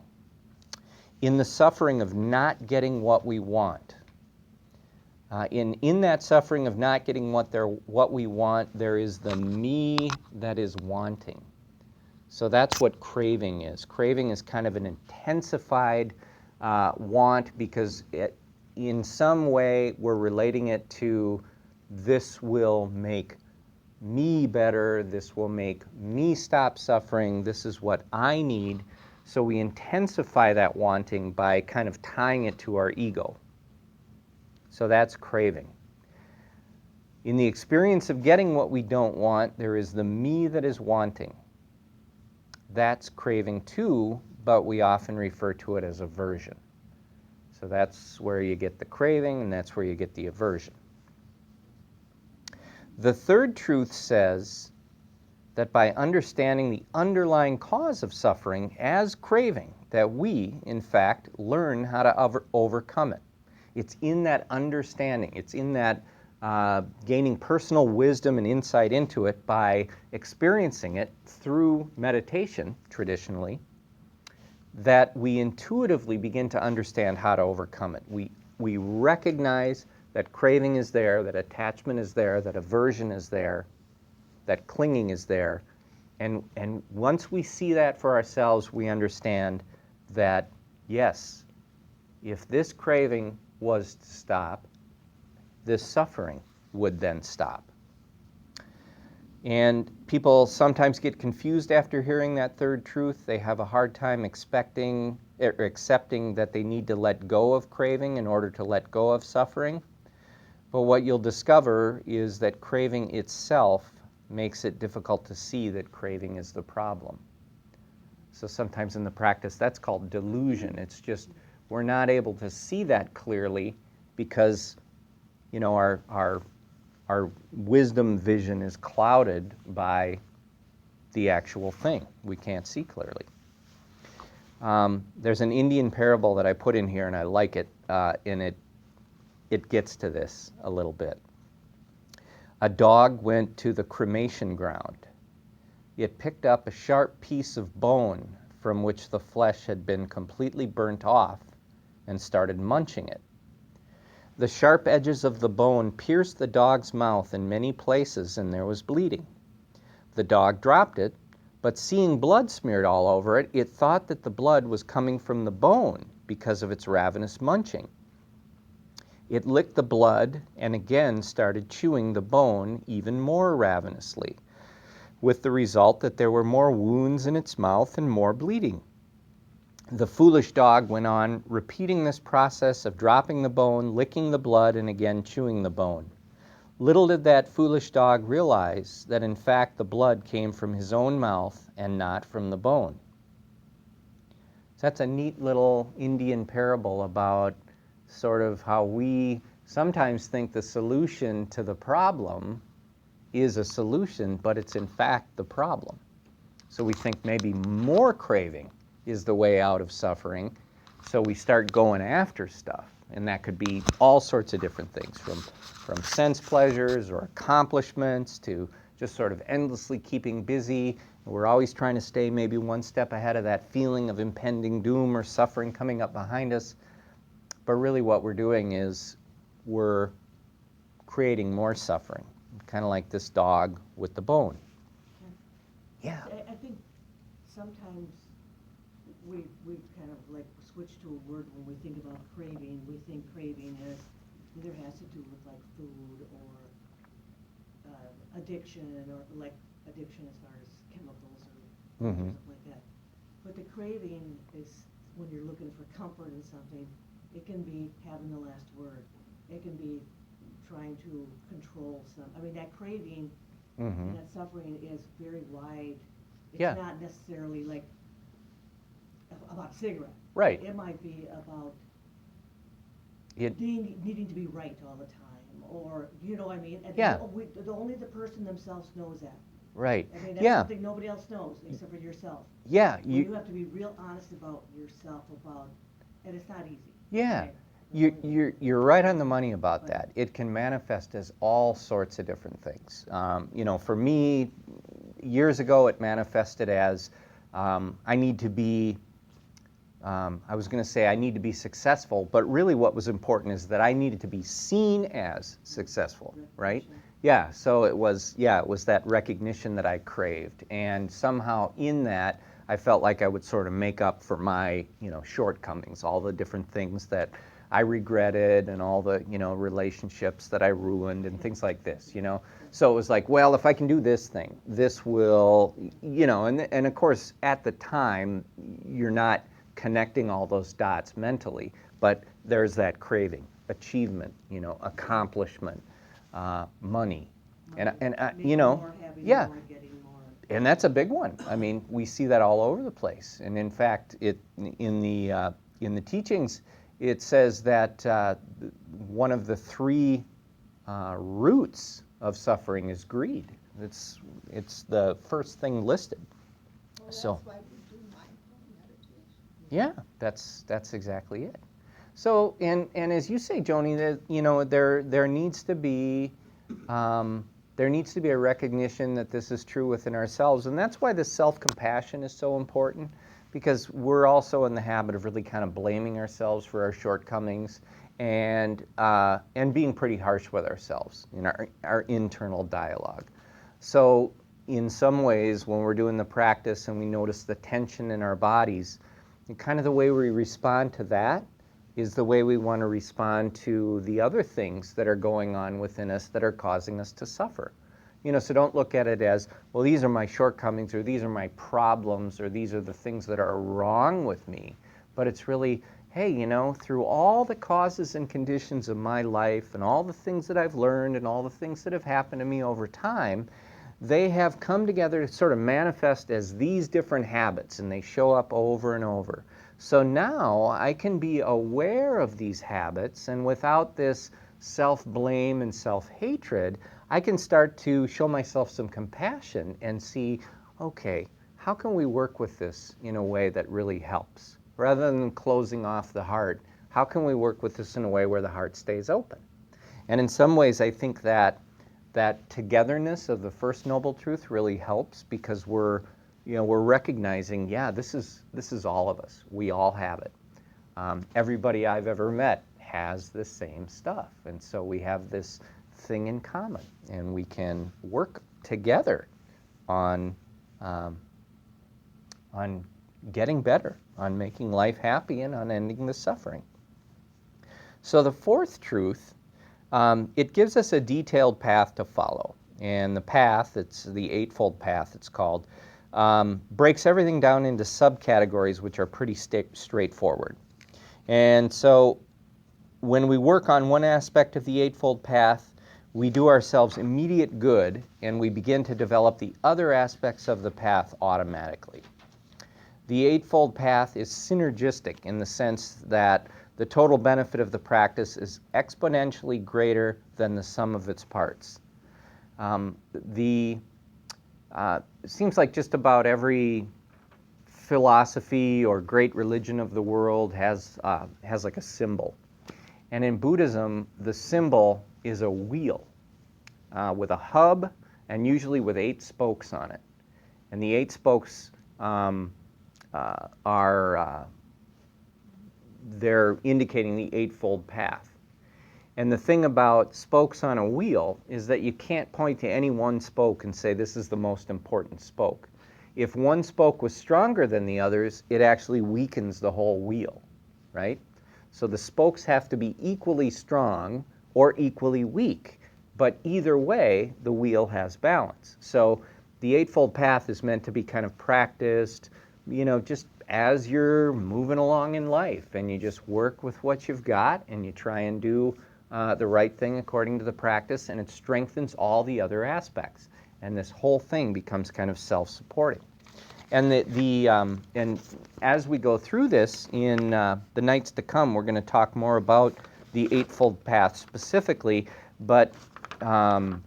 S1: in the suffering of not getting what we want. In that suffering of not getting what we want, there is the me that is wanting. So that's what craving is. Craving is kind of an intensified want because in some way we're relating it to this will make me better, this will make me stop suffering, this is what I need. So we intensify that wanting by kind of tying it to our ego. So that's craving. In the experience of getting what we don't want, there is the me that is wanting. That's craving too, but we often refer to it as aversion. So that's where you get the craving, and that's where you get the aversion. The third truth says that by understanding the underlying cause of suffering as craving, that we, in fact, learn how to overcome it. It's in that understanding, it's in that gaining personal wisdom and insight into it by experiencing it through meditation, traditionally, that we intuitively begin to understand how to overcome it. We recognize that craving is there, that attachment is there, that aversion is there, that clinging is there. And once we see that for ourselves, we understand that, yes, if this craving was to stop, this suffering would then stop. And people sometimes get confused after hearing that third truth. They have a hard time accepting that they need to let go of craving in order to let go of suffering. But what you'll discover is that craving itself makes it difficult to see that craving is the problem. So sometimes in the practice, that's called delusion. It's just we're not able to see that clearly because, our wisdom vision is clouded by the actual thing. We can't see clearly. There's an Indian parable that I put in here, and I like it, and it gets to this a little bit. A dog went to the cremation ground. It picked up a sharp piece of bone from which the flesh had been completely burnt off and started munching it. The sharp edges of the bone pierced the dog's mouth in many places, and there was bleeding. The dog dropped it, but seeing blood smeared all over it, it thought that the blood was coming from the bone because of its ravenous munching. It licked the blood and again started chewing the bone even more ravenously, with the result that there were more wounds in its mouth and more bleeding. The foolish dog went on repeating this process of dropping the bone, licking the blood, and again chewing the bone. Little did that foolish dog realize that in fact the blood came from his own mouth and not from the bone. So that's a neat little Indian parable about sort of how we sometimes think the solution to the problem is a solution, but it's in fact the problem. So we think maybe more craving is the way out of suffering, so we start going after stuff. And that could be all sorts of different things, from sense pleasures or accomplishments to just sort of endlessly keeping busy. We're always trying to stay maybe one step ahead of that feeling of impending doom or suffering coming up behind us. But really what we're doing is we're creating more suffering, kind of like this dog with the bone. Yeah.
S4: I think sometimes we kind of like switch to a word when we think about craving. We think craving as either has to do with like food or addiction, or like addiction as far as chemicals or something like that. But the craving is when you're looking for comfort in something. It can be having the last word. It can be trying to control some. I mean, that craving and that suffering is very wide. It's not necessarily like about a cigarette.
S1: Right.
S4: It might be about needing to be right all the time, or you know what I mean? And only the person themselves knows that.
S1: Right.
S4: I mean, that's something nobody else knows except for yourself.
S1: Yeah.
S4: You have to be real honest about yourself and it's not easy.
S1: Yeah.
S4: Okay?
S1: You're right on the money about that. It can manifest as all sorts of different things. For me, years ago, it manifested as I need to be. I was going to say I need to be successful, but really what was important is that I needed to be seen as successful, right? Yeah. So it was that recognition that I craved, and somehow in that I felt like I would sort of make up for my shortcomings, all the different things that I regretted and all the, relationships that I ruined and things like this, So it was like, well, if I can do this thing, this will, and of course, at the time, you're not connecting all those dots mentally, but there's that craving, achievement, accomplishment, money. And
S4: More, having more, getting more.
S1: And that's a big one. I mean, we see that all over the place. And in fact, in the teachings, it says that one of the three roots of suffering is greed. It's the first thing listed.
S3: Well,
S1: So
S3: that's why we do mindful meditation.
S1: yeah, that's exactly it. So, and as you say, Joni, that there needs to be a recognition that this is true within ourselves, and that's why the self-compassion is so important, because we're also in the habit of really kind of blaming ourselves for our shortcomings and being pretty harsh with ourselves in our internal dialogue. So, in some ways, when we're doing the practice and we notice the tension in our bodies, and kind of the way we respond to that is the way we want to respond to the other things that are going on within us that are causing us to suffer. So don't look at it as, well, these are my shortcomings, or these are my problems, or these are the things that are wrong with me. But it's really, hey, through all the causes and conditions of my life and all the things that I've learned and all the things that have happened to me over time, they have come together to sort of manifest as these different habits, and they show up over and over. So now I can be aware of these habits, and without this self-blame and self-hatred, I can start to show myself some compassion and see, okay, how can we work with this in a way that really helps? Rather than closing off the heart, how can we work with this in a way where the heart stays open? And in some ways, I think that togetherness of the First Noble Truth really helps, because we're recognizing, this is all of us. We all have it. Everybody I've ever met has the same stuff, and so we have this thing in common, and we can work together on getting better, on making life happy, and on ending the suffering. So the fourth truth, it gives us a detailed path to follow. And the path, it's the Eightfold Path, it's called, breaks everything down into subcategories which are pretty straightforward. And so when we work on one aspect of the Eightfold Path, we do ourselves immediate good, and we begin to develop the other aspects of the path automatically. The Eightfold Path is synergistic in the sense that the total benefit of the practice is exponentially greater than the sum of its parts. It seems like just about every philosophy or great religion of the world has like a symbol. And in Buddhism, the symbol is a wheel with a hub, and usually with 8 spokes on it. And the 8 spokes they're indicating the Eightfold Path. And the thing about spokes on a wheel is that you can't point to any one spoke and say this is the most important spoke. If one spoke was stronger than the others, it actually weakens the whole wheel, right? So the spokes have to be equally strong or equally weak, but either way, the wheel has balance. So the Eightfold Path is meant to be kind of practiced, just as you're moving along in life, and you just work with what you've got, and you try and do the right thing according to the practice, and it strengthens all the other aspects. And this whole thing becomes kind of self-supporting. And and as we go through this in the nights to come, we're going to talk more about the Eightfold Path specifically. But on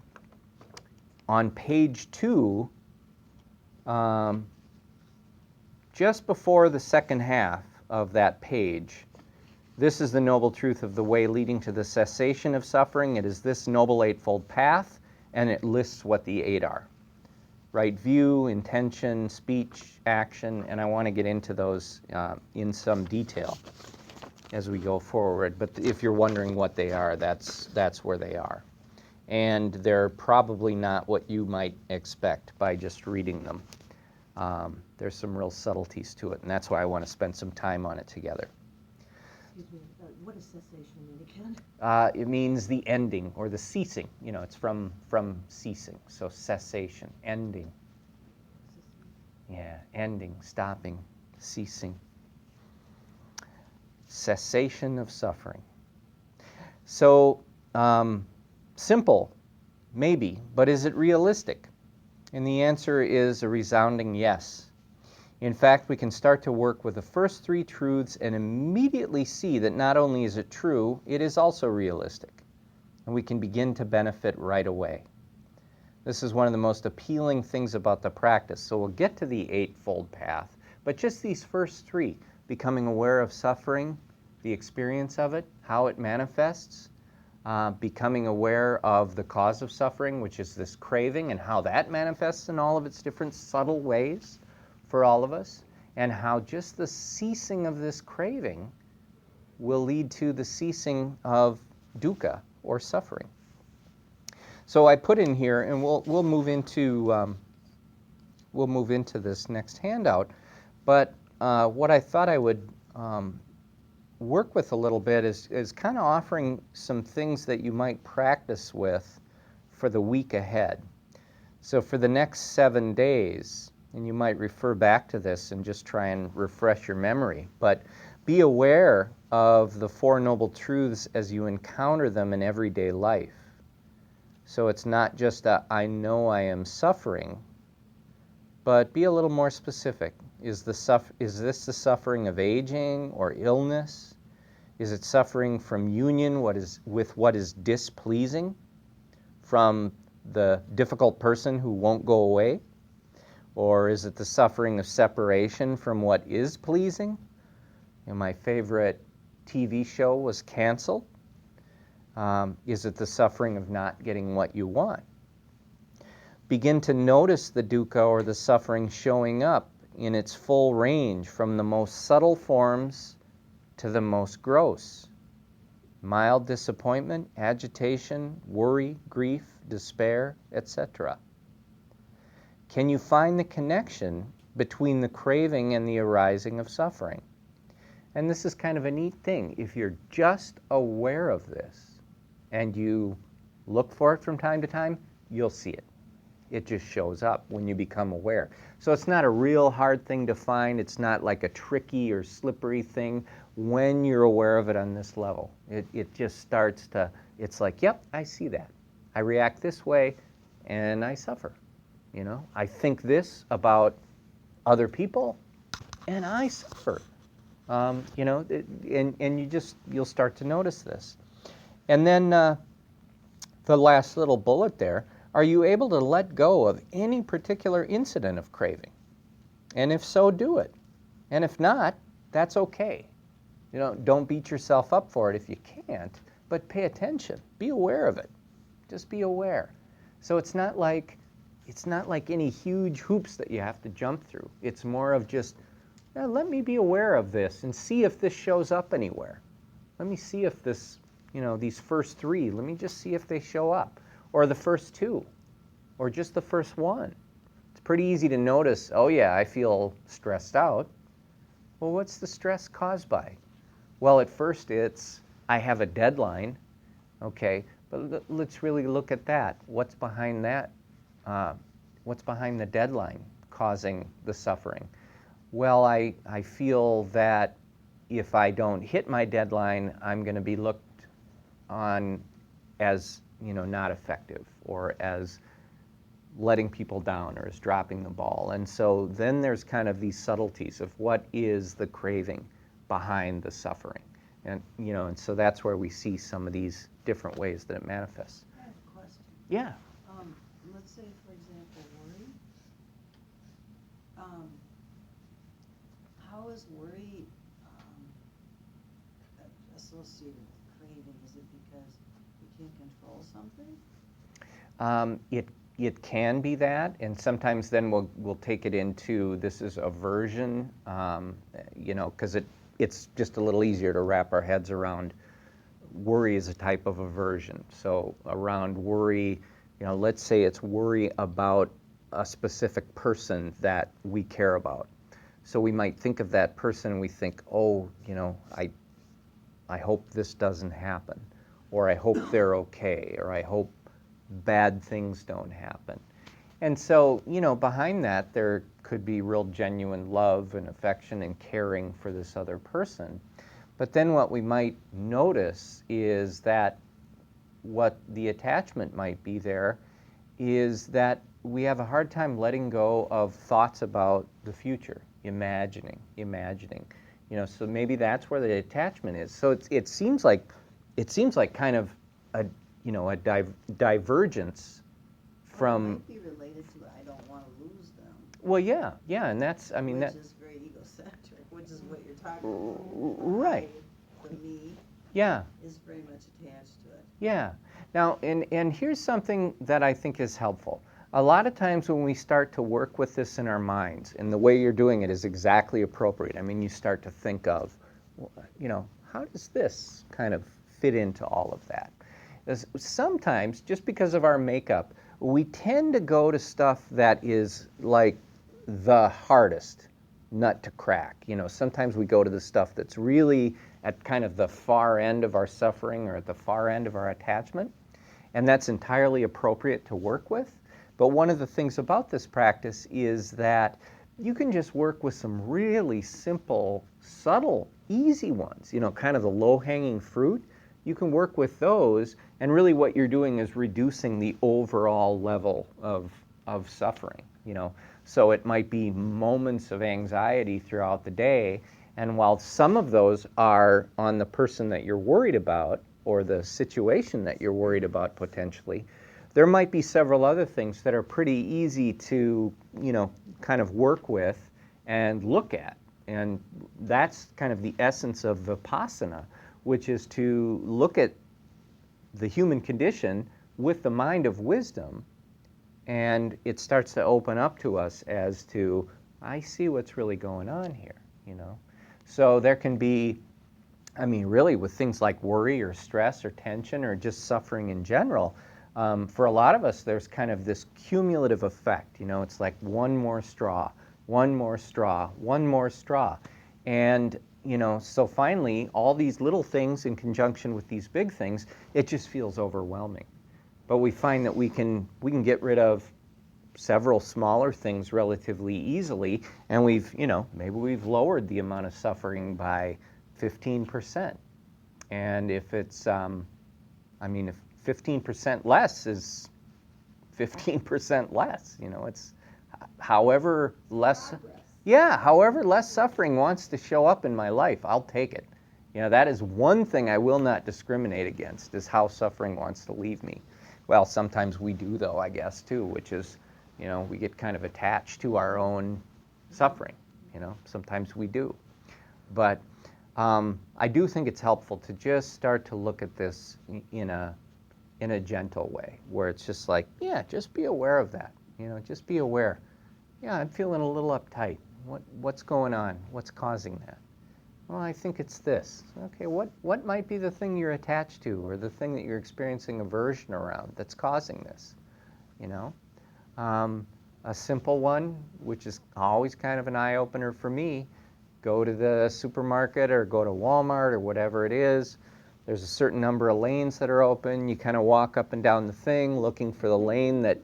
S1: page 2, just before the second half of that page, this is the noble truth of the way leading to the cessation of suffering. It is this noble Eightfold Path, and it lists what the 8 are. Right view, intention, speech, action, and I want to get into those in some detail as we go forward. But if you're wondering what they are, that's where they are. And they're probably not what you might expect by just reading them. There's some real subtleties to it, and that's why I want to spend some time on it together.
S4: Excuse me, what does cessation mean again?
S1: It means the ending or the ceasing. It's from ceasing. So cessation, ending. Yeah, ending, stopping, ceasing. Cessation of suffering. So simple, maybe, but is it realistic? And the answer is a resounding yes. In fact, we can start to work with the first 3 truths and immediately see that not only is it true, it is also realistic. And we can begin to benefit right away. This is one of the most appealing things about the practice. So we'll get to the Eightfold Path, but just these first 3, becoming aware of suffering, the experience of it, how it manifests, becoming aware of the cause of suffering, which is this craving, and how that manifests in all of its different subtle ways for all of us, and how just the ceasing of this craving will lead to the ceasing of dukkha, or suffering. So I put in here, and we'll move into this next handout. But what I thought I would work with a little bit is kind of offering some things that you might practice with for the week ahead. So for the next 7 days, and you might refer back to this and just try and refresh your memory, but be aware of the Four Noble Truths as you encounter them in everyday life. So it's not just a, I know I am suffering, but be a little more specific. Is this the suffering of aging or illness? Is it suffering from union with what is displeasing? From the difficult person who won't go away? Or is it the suffering of separation from what is pleasing? You know, my favorite TV show was canceled. Is it the suffering of not getting what you want? Begin to notice the dukkha, or the suffering, showing up in its full range, from the most subtle forms to the most gross. Mild disappointment, agitation, worry, grief, despair, etc. Can you find the connection between the craving and the arising of suffering? And this is kind of a neat thing. If you're just aware of this and you look for it from time to time, you'll see it. It just shows up when you become aware. So it's not a real hard thing to find. It's not like a tricky or slippery thing when you're aware of it on this level. It just starts to, it's like, yep, I see that. I react this way and I suffer. You know, I think this about other people and I suffer. You know, and you'll start to notice this. And then the last little bullet there, are you able to let go of any particular incident of craving? And if so, do it. And if not, that's okay. You know, don't beat yourself up for it if you can't, but pay attention. Be aware of it. Just be aware. So it's not like any huge hoops that you have to jump through. It's more of just, let me be aware of this and see if this shows up anywhere. Let me see if this, you know, these first 3, let me just see if they show up. Or the first 2, or just the first 1. It's pretty easy to notice, oh yeah, I feel stressed out. Well, what's the stress caused by? Well, at first it's, I have a deadline, okay, but let's really look at that. What's behind that? What's behind the deadline causing the suffering? Well, I feel that if I don't hit my deadline, I'm going to be looked on as, you know, not effective, or as letting people down, or as dropping the ball. And so then there's kind of these subtleties of what is the craving behind the suffering. And, you know, and so that's where we see some of these different ways that it manifests.
S4: I have a question.
S1: Yeah.
S4: Let's say, for example, worry. How is worry associated with craving? Is it because you can't control something?
S1: It can be that, and sometimes then we'll take it into, this is aversion, you know, because it's just a little easier to wrap our heads around. Worry is a type of aversion. So around worry, you know, let's say it's worry about a specific person that we care about. So we might think of that person and we think, oh, you know, I hope this doesn't happen, or I hope they're okay, or I hope bad things don't happen. And so, you know, behind that there could be real genuine love and affection and caring for this other person. But then what we might notice is that what the attachment might be there is that we have a hard time letting go of thoughts about the future, imagining. You know, so maybe that's where the attachment is. So it seems like kind of a, you know, a divergence from.
S5: It might be related to I don't want to lose them.
S1: Well, yeah, and that's, I mean,
S5: which
S1: that.
S5: is very egocentric, which is what you're talking about.
S1: Right.
S5: the me
S1: Yeah.
S5: is very much attached to it.
S1: Yeah. Now, and here's something that I think is helpful. A lot of times when we start to work with this in our minds, and the way you're doing it is exactly appropriate. I mean, you start to think of, well, you know, how does this kind of fit into all of that? As sometimes, just because of our makeup, we tend to go to stuff that is like the hardest nut to crack. You know, sometimes we go to the stuff that's really at kind of the far end of our suffering or at the far end of our attachment, and that's entirely appropriate to work with. But one of the things about this practice is that you can just work with some really simple, subtle, easy ones, you know, kind of the low-hanging fruit. You can work with those, and really what you're doing is reducing the overall level of suffering, you know. So it might be moments of anxiety throughout the day, and while some of those are on the person that you're worried about or the situation that you're worried about potentially, there might be several other things that are pretty easy to, you know, kind of work with and look at. And that's kind of the essence of Vipassana, which is to look at the human condition with the mind of wisdom, and it starts to open up to us as to, I see what's really going on here, you know. So there can be, I mean, really with things like worry or stress or tension or just suffering in general, for a lot of us, there's kind of this cumulative effect. You know, it's like one more straw, one more straw, one more straw. And, you know, so finally, all these little things in conjunction with these big things, it just feels overwhelming. But we find that we can get rid of several smaller things relatively easily, and we've, you know, maybe we've lowered the amount of suffering by 15%. And if it's, I mean, if 15% less is 15% less, you know, it's however less, yeah, however less suffering wants to show up in my life, I'll take it. You know, that is one thing I will not discriminate against, is how suffering wants to leave me. Well, sometimes we do, though, I guess, too, which is, you know, we get kind of attached to our own suffering. You know, sometimes we do. But I do think it's helpful to just start to look at this in a gentle way, where it's just like, yeah, just be aware of that. You know, just be aware. Yeah, I'm feeling a little uptight. What's going on? What's causing that? Well, I think it's this. Okay, what might be the thing you're attached to, or the thing that you're experiencing aversion around that's causing this? You know, a simple one, which is always kind of an eye-opener for me, go to the supermarket or go to Walmart or whatever it is. There's a certain number of lanes that are open. You kind of walk up and down the thing looking for the lane that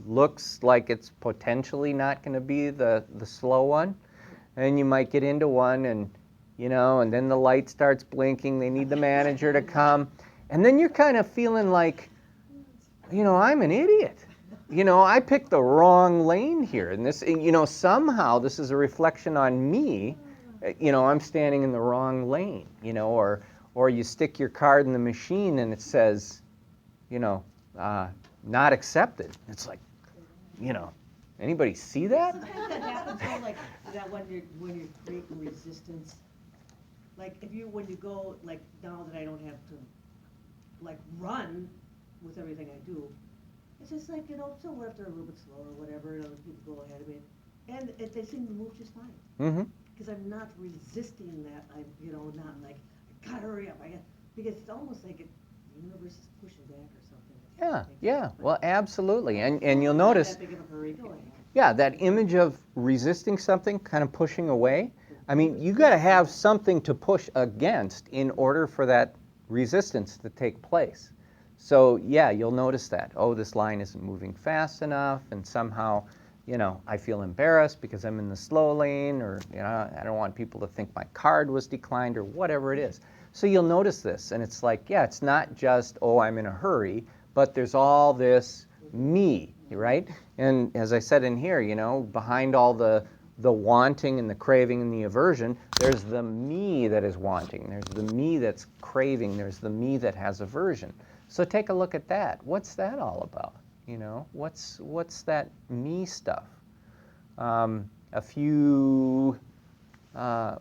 S1: looks like it's potentially not going to be the slow one. And you might get into one, and you know, and then the light starts blinking. They need the manager to come. And then you're kind of feeling like, you know, I'm an idiot. You know, I picked the wrong lane here. And this, you know, somehow this is a reflection on me. You know, I'm standing in the wrong lane, you know, or you stick your card in the machine and it says, you know, not accepted. It's like, you know, anybody see that?
S4: Sometimes that happens, though, like, that when you're creating resistance. Like, when you go, like, now that I don't have to, like, run with everything I do, it's just like, you know, so what if they're a little bit slower or whatever, and other people go ahead of me, and they seem to move just fine.
S1: Mm-hmm.
S4: Because I'm not resisting that, you know, not like, I gotta hurry up, because it's almost like the universe is pushing back or something.
S1: Yeah, well, absolutely. And you'll
S4: Not
S1: notice,
S4: that big of a hurry, go ahead.
S1: yeah, that image of resisting something, kind of pushing away. I mean, you got to have something to push against in order for that resistance to take place. So, yeah, you'll notice that. Oh, this line isn't moving fast enough, and somehow, you know, I feel embarrassed because I'm in the slow lane, or, you know, I don't want people to think my card was declined, or whatever it is. So you'll notice this, and it's like, yeah, it's not just, oh, I'm in a hurry, but there's all this me, right? And as I said in here, you know, behind all the wanting and the craving and the aversion, there's the me that is wanting. There's the me that's craving. There's the me that has aversion. So take a look at that. What's that all about? You know, what's that me stuff? A few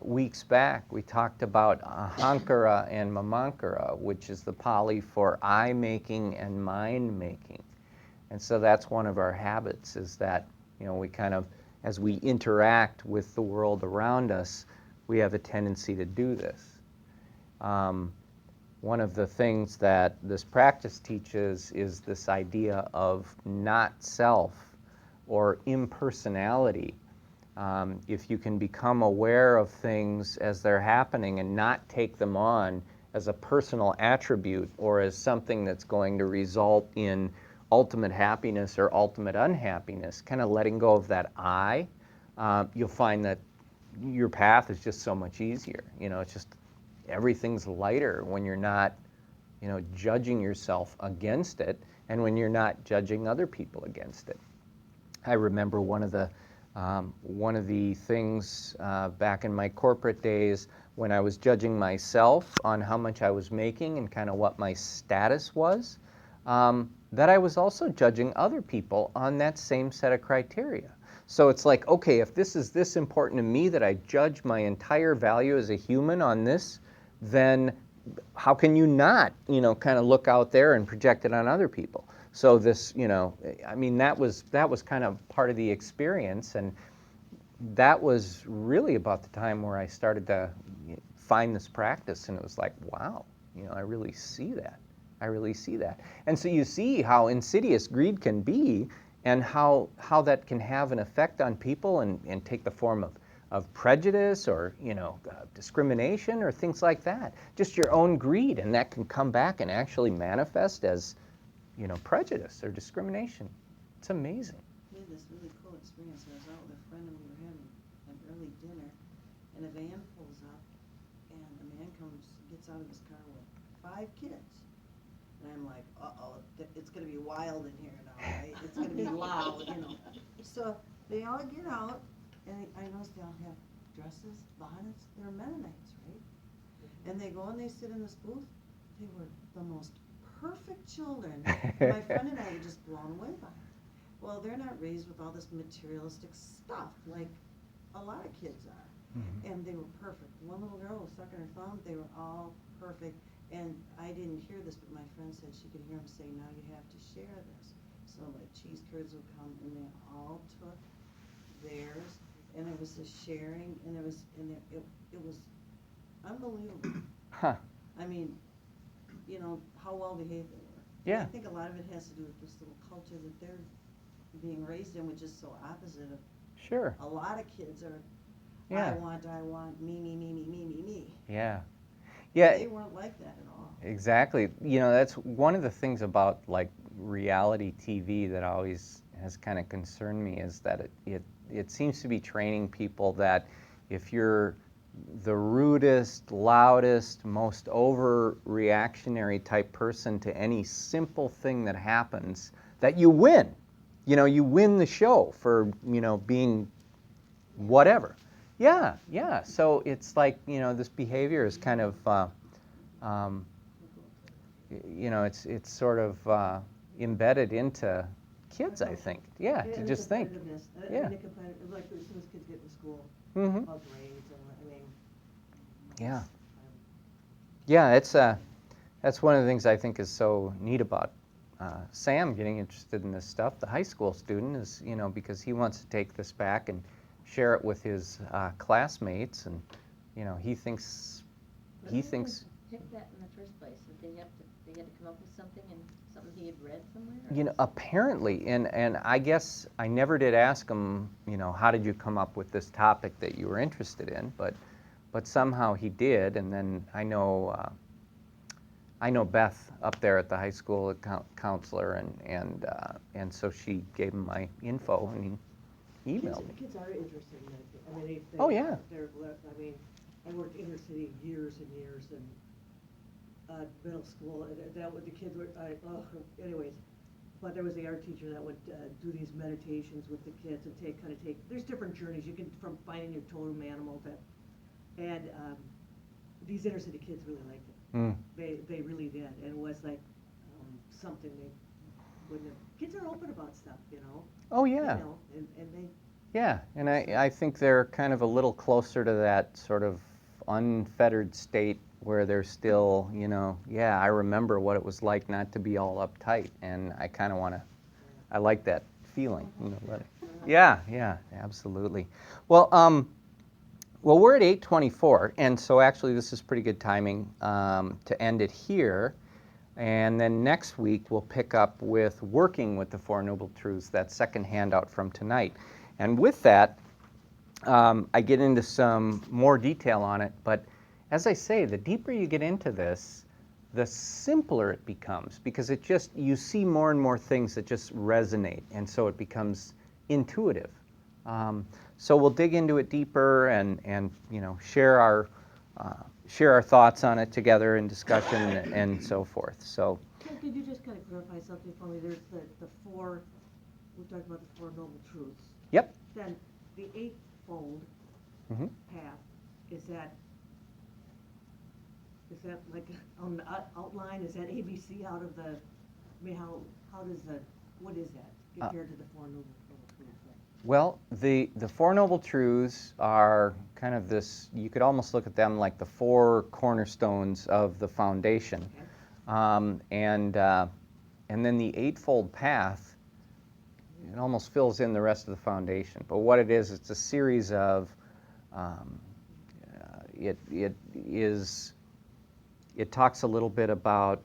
S1: weeks back, we talked about ahankara and mamankara, which is the Pali for I-making and mind-making. And so that's one of our habits, is that, we kind of, as we interact with the world around us, we have a tendency to do this. One of the things that this practice teaches is this idea of not self or impersonality. If you can become aware of things as they're happening and not take them on as a personal attribute or as something that's going to result in ultimate happiness or ultimate unhappiness, kind of letting go of that I, you'll find that your path is just so much easier. It's just everything's lighter when you're not, judging yourself against it, and when you're not judging other people against it. I remember one of the things back in my corporate days when I was judging myself on how much I was making and kind of what my status was, that I was also judging other people on that same set of criteria. So it's like, okay, if this is this important to me that I judge my entire value as a human on this, then how can you not, kind of look out there and project it on other people? So this, that was kind of part of the experience, and that was really about the time where I started to find this practice, and it was like, wow, I really see that. I really see that. And so you see how insidious greed can be, and how that can have an effect on people and take the form of prejudice or discrimination or things like that. Just your own greed, and that can come back and actually manifest as prejudice or discrimination. It's amazing.
S5: We had this really cool experience. I was out with a friend and we were having an early dinner, and a van pulls up, and a man gets out of his car with 5 kids. And I'm like, uh-oh, it's going to be wild in here now, right? It's going to be loud, So they all get out, and I noticed they all have dresses, bonnets. They're Mennonites, right? And they go and they sit in this booth. They were the most perfect children. And my friend and I were just blown away by it. Well, they're not raised with all this materialistic stuff like a lot of kids are. Mm-hmm. And they were perfect. One little girl was sucking her thumb. They were all perfect. And I didn't hear this, but my friend said she could hear him say, now you have to share this. So like cheese curds would come, and they all took theirs, and it was a sharing, and it was unbelievable.
S1: Huh.
S5: I mean, how well behaved they were.
S1: Yeah.
S5: And I think a lot of it has to do with this little culture that they're being raised in, which is so opposite of.
S1: Sure.
S5: A lot of kids are.
S1: Yeah.
S5: I want, me.
S1: Yeah. Yeah.
S5: They weren't like that at all.
S1: Exactly. That's one of the things about like reality TV that always has kind of concerned me, is that it seems to be training people that if you're the rudest, loudest, most overreactionary type person to any simple thing that happens, that you win. You win the show for, being whatever. Yeah. So it's like, this behavior is kind of, it's sort of embedded into kids, I think. Yeah, to just think. Yeah.
S4: Like as soon as kids get to school,
S1: Mm-hmm.
S4: about grades, and
S1: Yeah. Yeah, that's one of the things I think is so neat about Sam getting interested in this stuff. The high school student is, because he wants to take this back and share it with his classmates, and he thinks.
S3: Pick that in the first place? Did they had to come up with something he had read somewhere?
S1: Apparently, and I guess I never did ask him, how did you come up with this topic that you were interested in, but somehow he did, and then I know Beth up there at the high school, counselor, and so she gave him my info, and he emailed me.
S4: Kids are interested in that.
S1: Oh, yeah.
S4: I worked inner city years and years, and middle school, and that what the kids were. Anyways, but there was the art teacher that would do these meditations with the kids and take. There's different journeys you can, from finding your totem animal and these inner city kids really liked it.
S1: Mm.
S4: They really did, and it was like something they wouldn't have. Kids are open about stuff,
S1: Oh, yeah.
S4: and
S1: Yeah, and I think they're kind of a little closer to that sort of unfettered state where they're still, yeah, I remember what it was like not to be all uptight, and I kind of want to, I like that feeling. Yeah, absolutely. Well, we're at 8:24, and so actually this is pretty good timing to end it here. And then next week we'll pick up with working with the Four Noble Truths, that second handout from tonight. And with that, I get into some more detail on it. But as I say, the deeper you get into this, the simpler it becomes, because you see more and more things that just resonate, and so it becomes intuitive. So we'll dig into it deeper and share our thoughts on it together in discussion and so forth. So.
S4: Ken, could you just kind of clarify something for me? There's the four, we talked about the Four Noble Truths.
S1: Yep.
S4: Then the eightfold
S1: Mm-hmm.
S4: path, is that like on the outline, is that ABC out of the, I mean, how does what is that compared to the Four Noble Truths?
S1: Well, the Four Noble Truths are kind of this, you could almost look at them like the four cornerstones of the foundation.
S4: Okay.
S1: And then the Eightfold Path, it almost fills in the rest of the foundation. But what it is, it's a series of, it talks a little bit about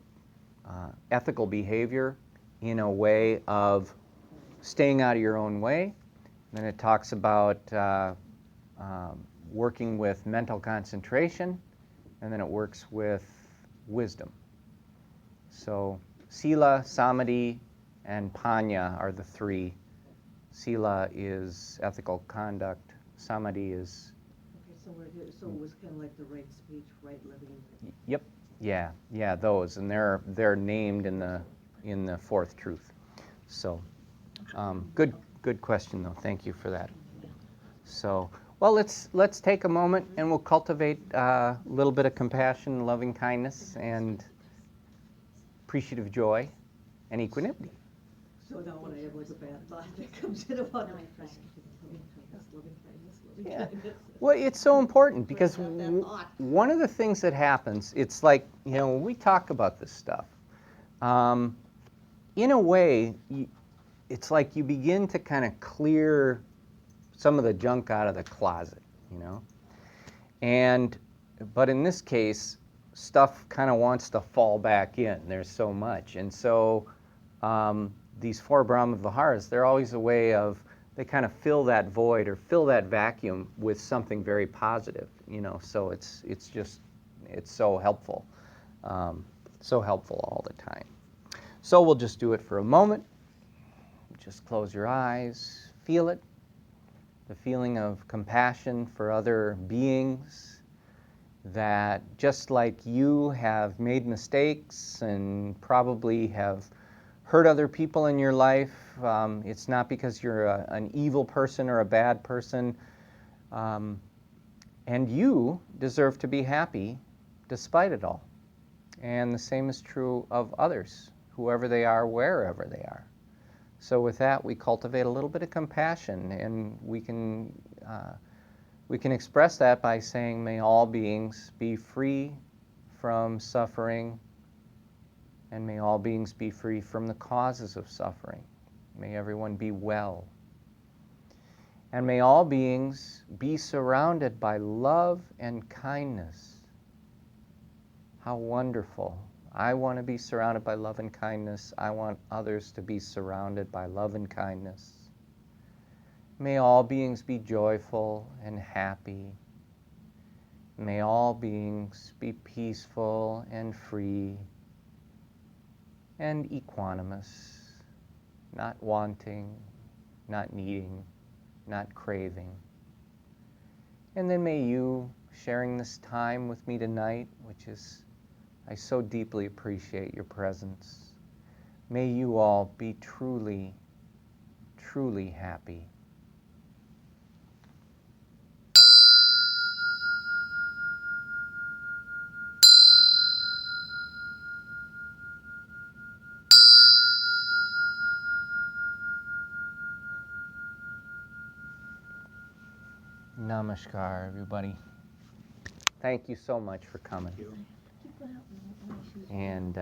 S1: ethical behavior in a way of staying out of your own way. Then it talks about working with mental concentration, and then it works with wisdom. So sila, samadhi, and panya are the three. Sila is ethical conduct. Samadhi is.
S4: Okay, so it was kind of like the right speech, right living.
S1: Yep. Yeah, those, and they're named in the fourth truth. So, good question though. Thank you for that. So, well, let's take a moment and we'll cultivate a little bit of compassion, loving kindness, and appreciative joy, and equanimity.
S4: So now when I have like a bad thought that comes in about loving kindness,
S1: Yeah. Well, it's so important because
S4: Bring out that thought.
S1: one of the things that happens, it's like, when we talk about this stuff, in a way, it's like you begin to kind of clear some of the junk out of the closet, but in this case, stuff kind of wants to fall back in. There's so much. And so these four Brahma Viharas, they're always a way of, they kind of fill that void or fill that vacuum with something very positive, so it's so helpful. So helpful all the time. So we'll just do it for a moment. Just close your eyes, feel it, the feeling of compassion for other beings that just like you have made mistakes and probably have hurt other people in your life. It's not because you're an evil person or a bad person. And you deserve to be happy despite it all. And the same is true of others, whoever they are, wherever they are. So with that, we cultivate a little bit of compassion, and we can express that by saying, may all beings be free from suffering, and may all beings be free from the causes of suffering. May everyone be well. And may all beings be surrounded by love and kindness. How wonderful. I want to be surrounded by love and kindness. I want others to be surrounded by love and kindness. May all beings be joyful and happy. May all beings be peaceful and free and equanimous, not wanting, not needing, not craving. And then may you, sharing this time with me tonight, which is, I so deeply appreciate your presence, may you all be truly, truly happy. Namaskar, everybody. Thank you so much for coming.
S3: Keep it out and let me shoot.
S1: And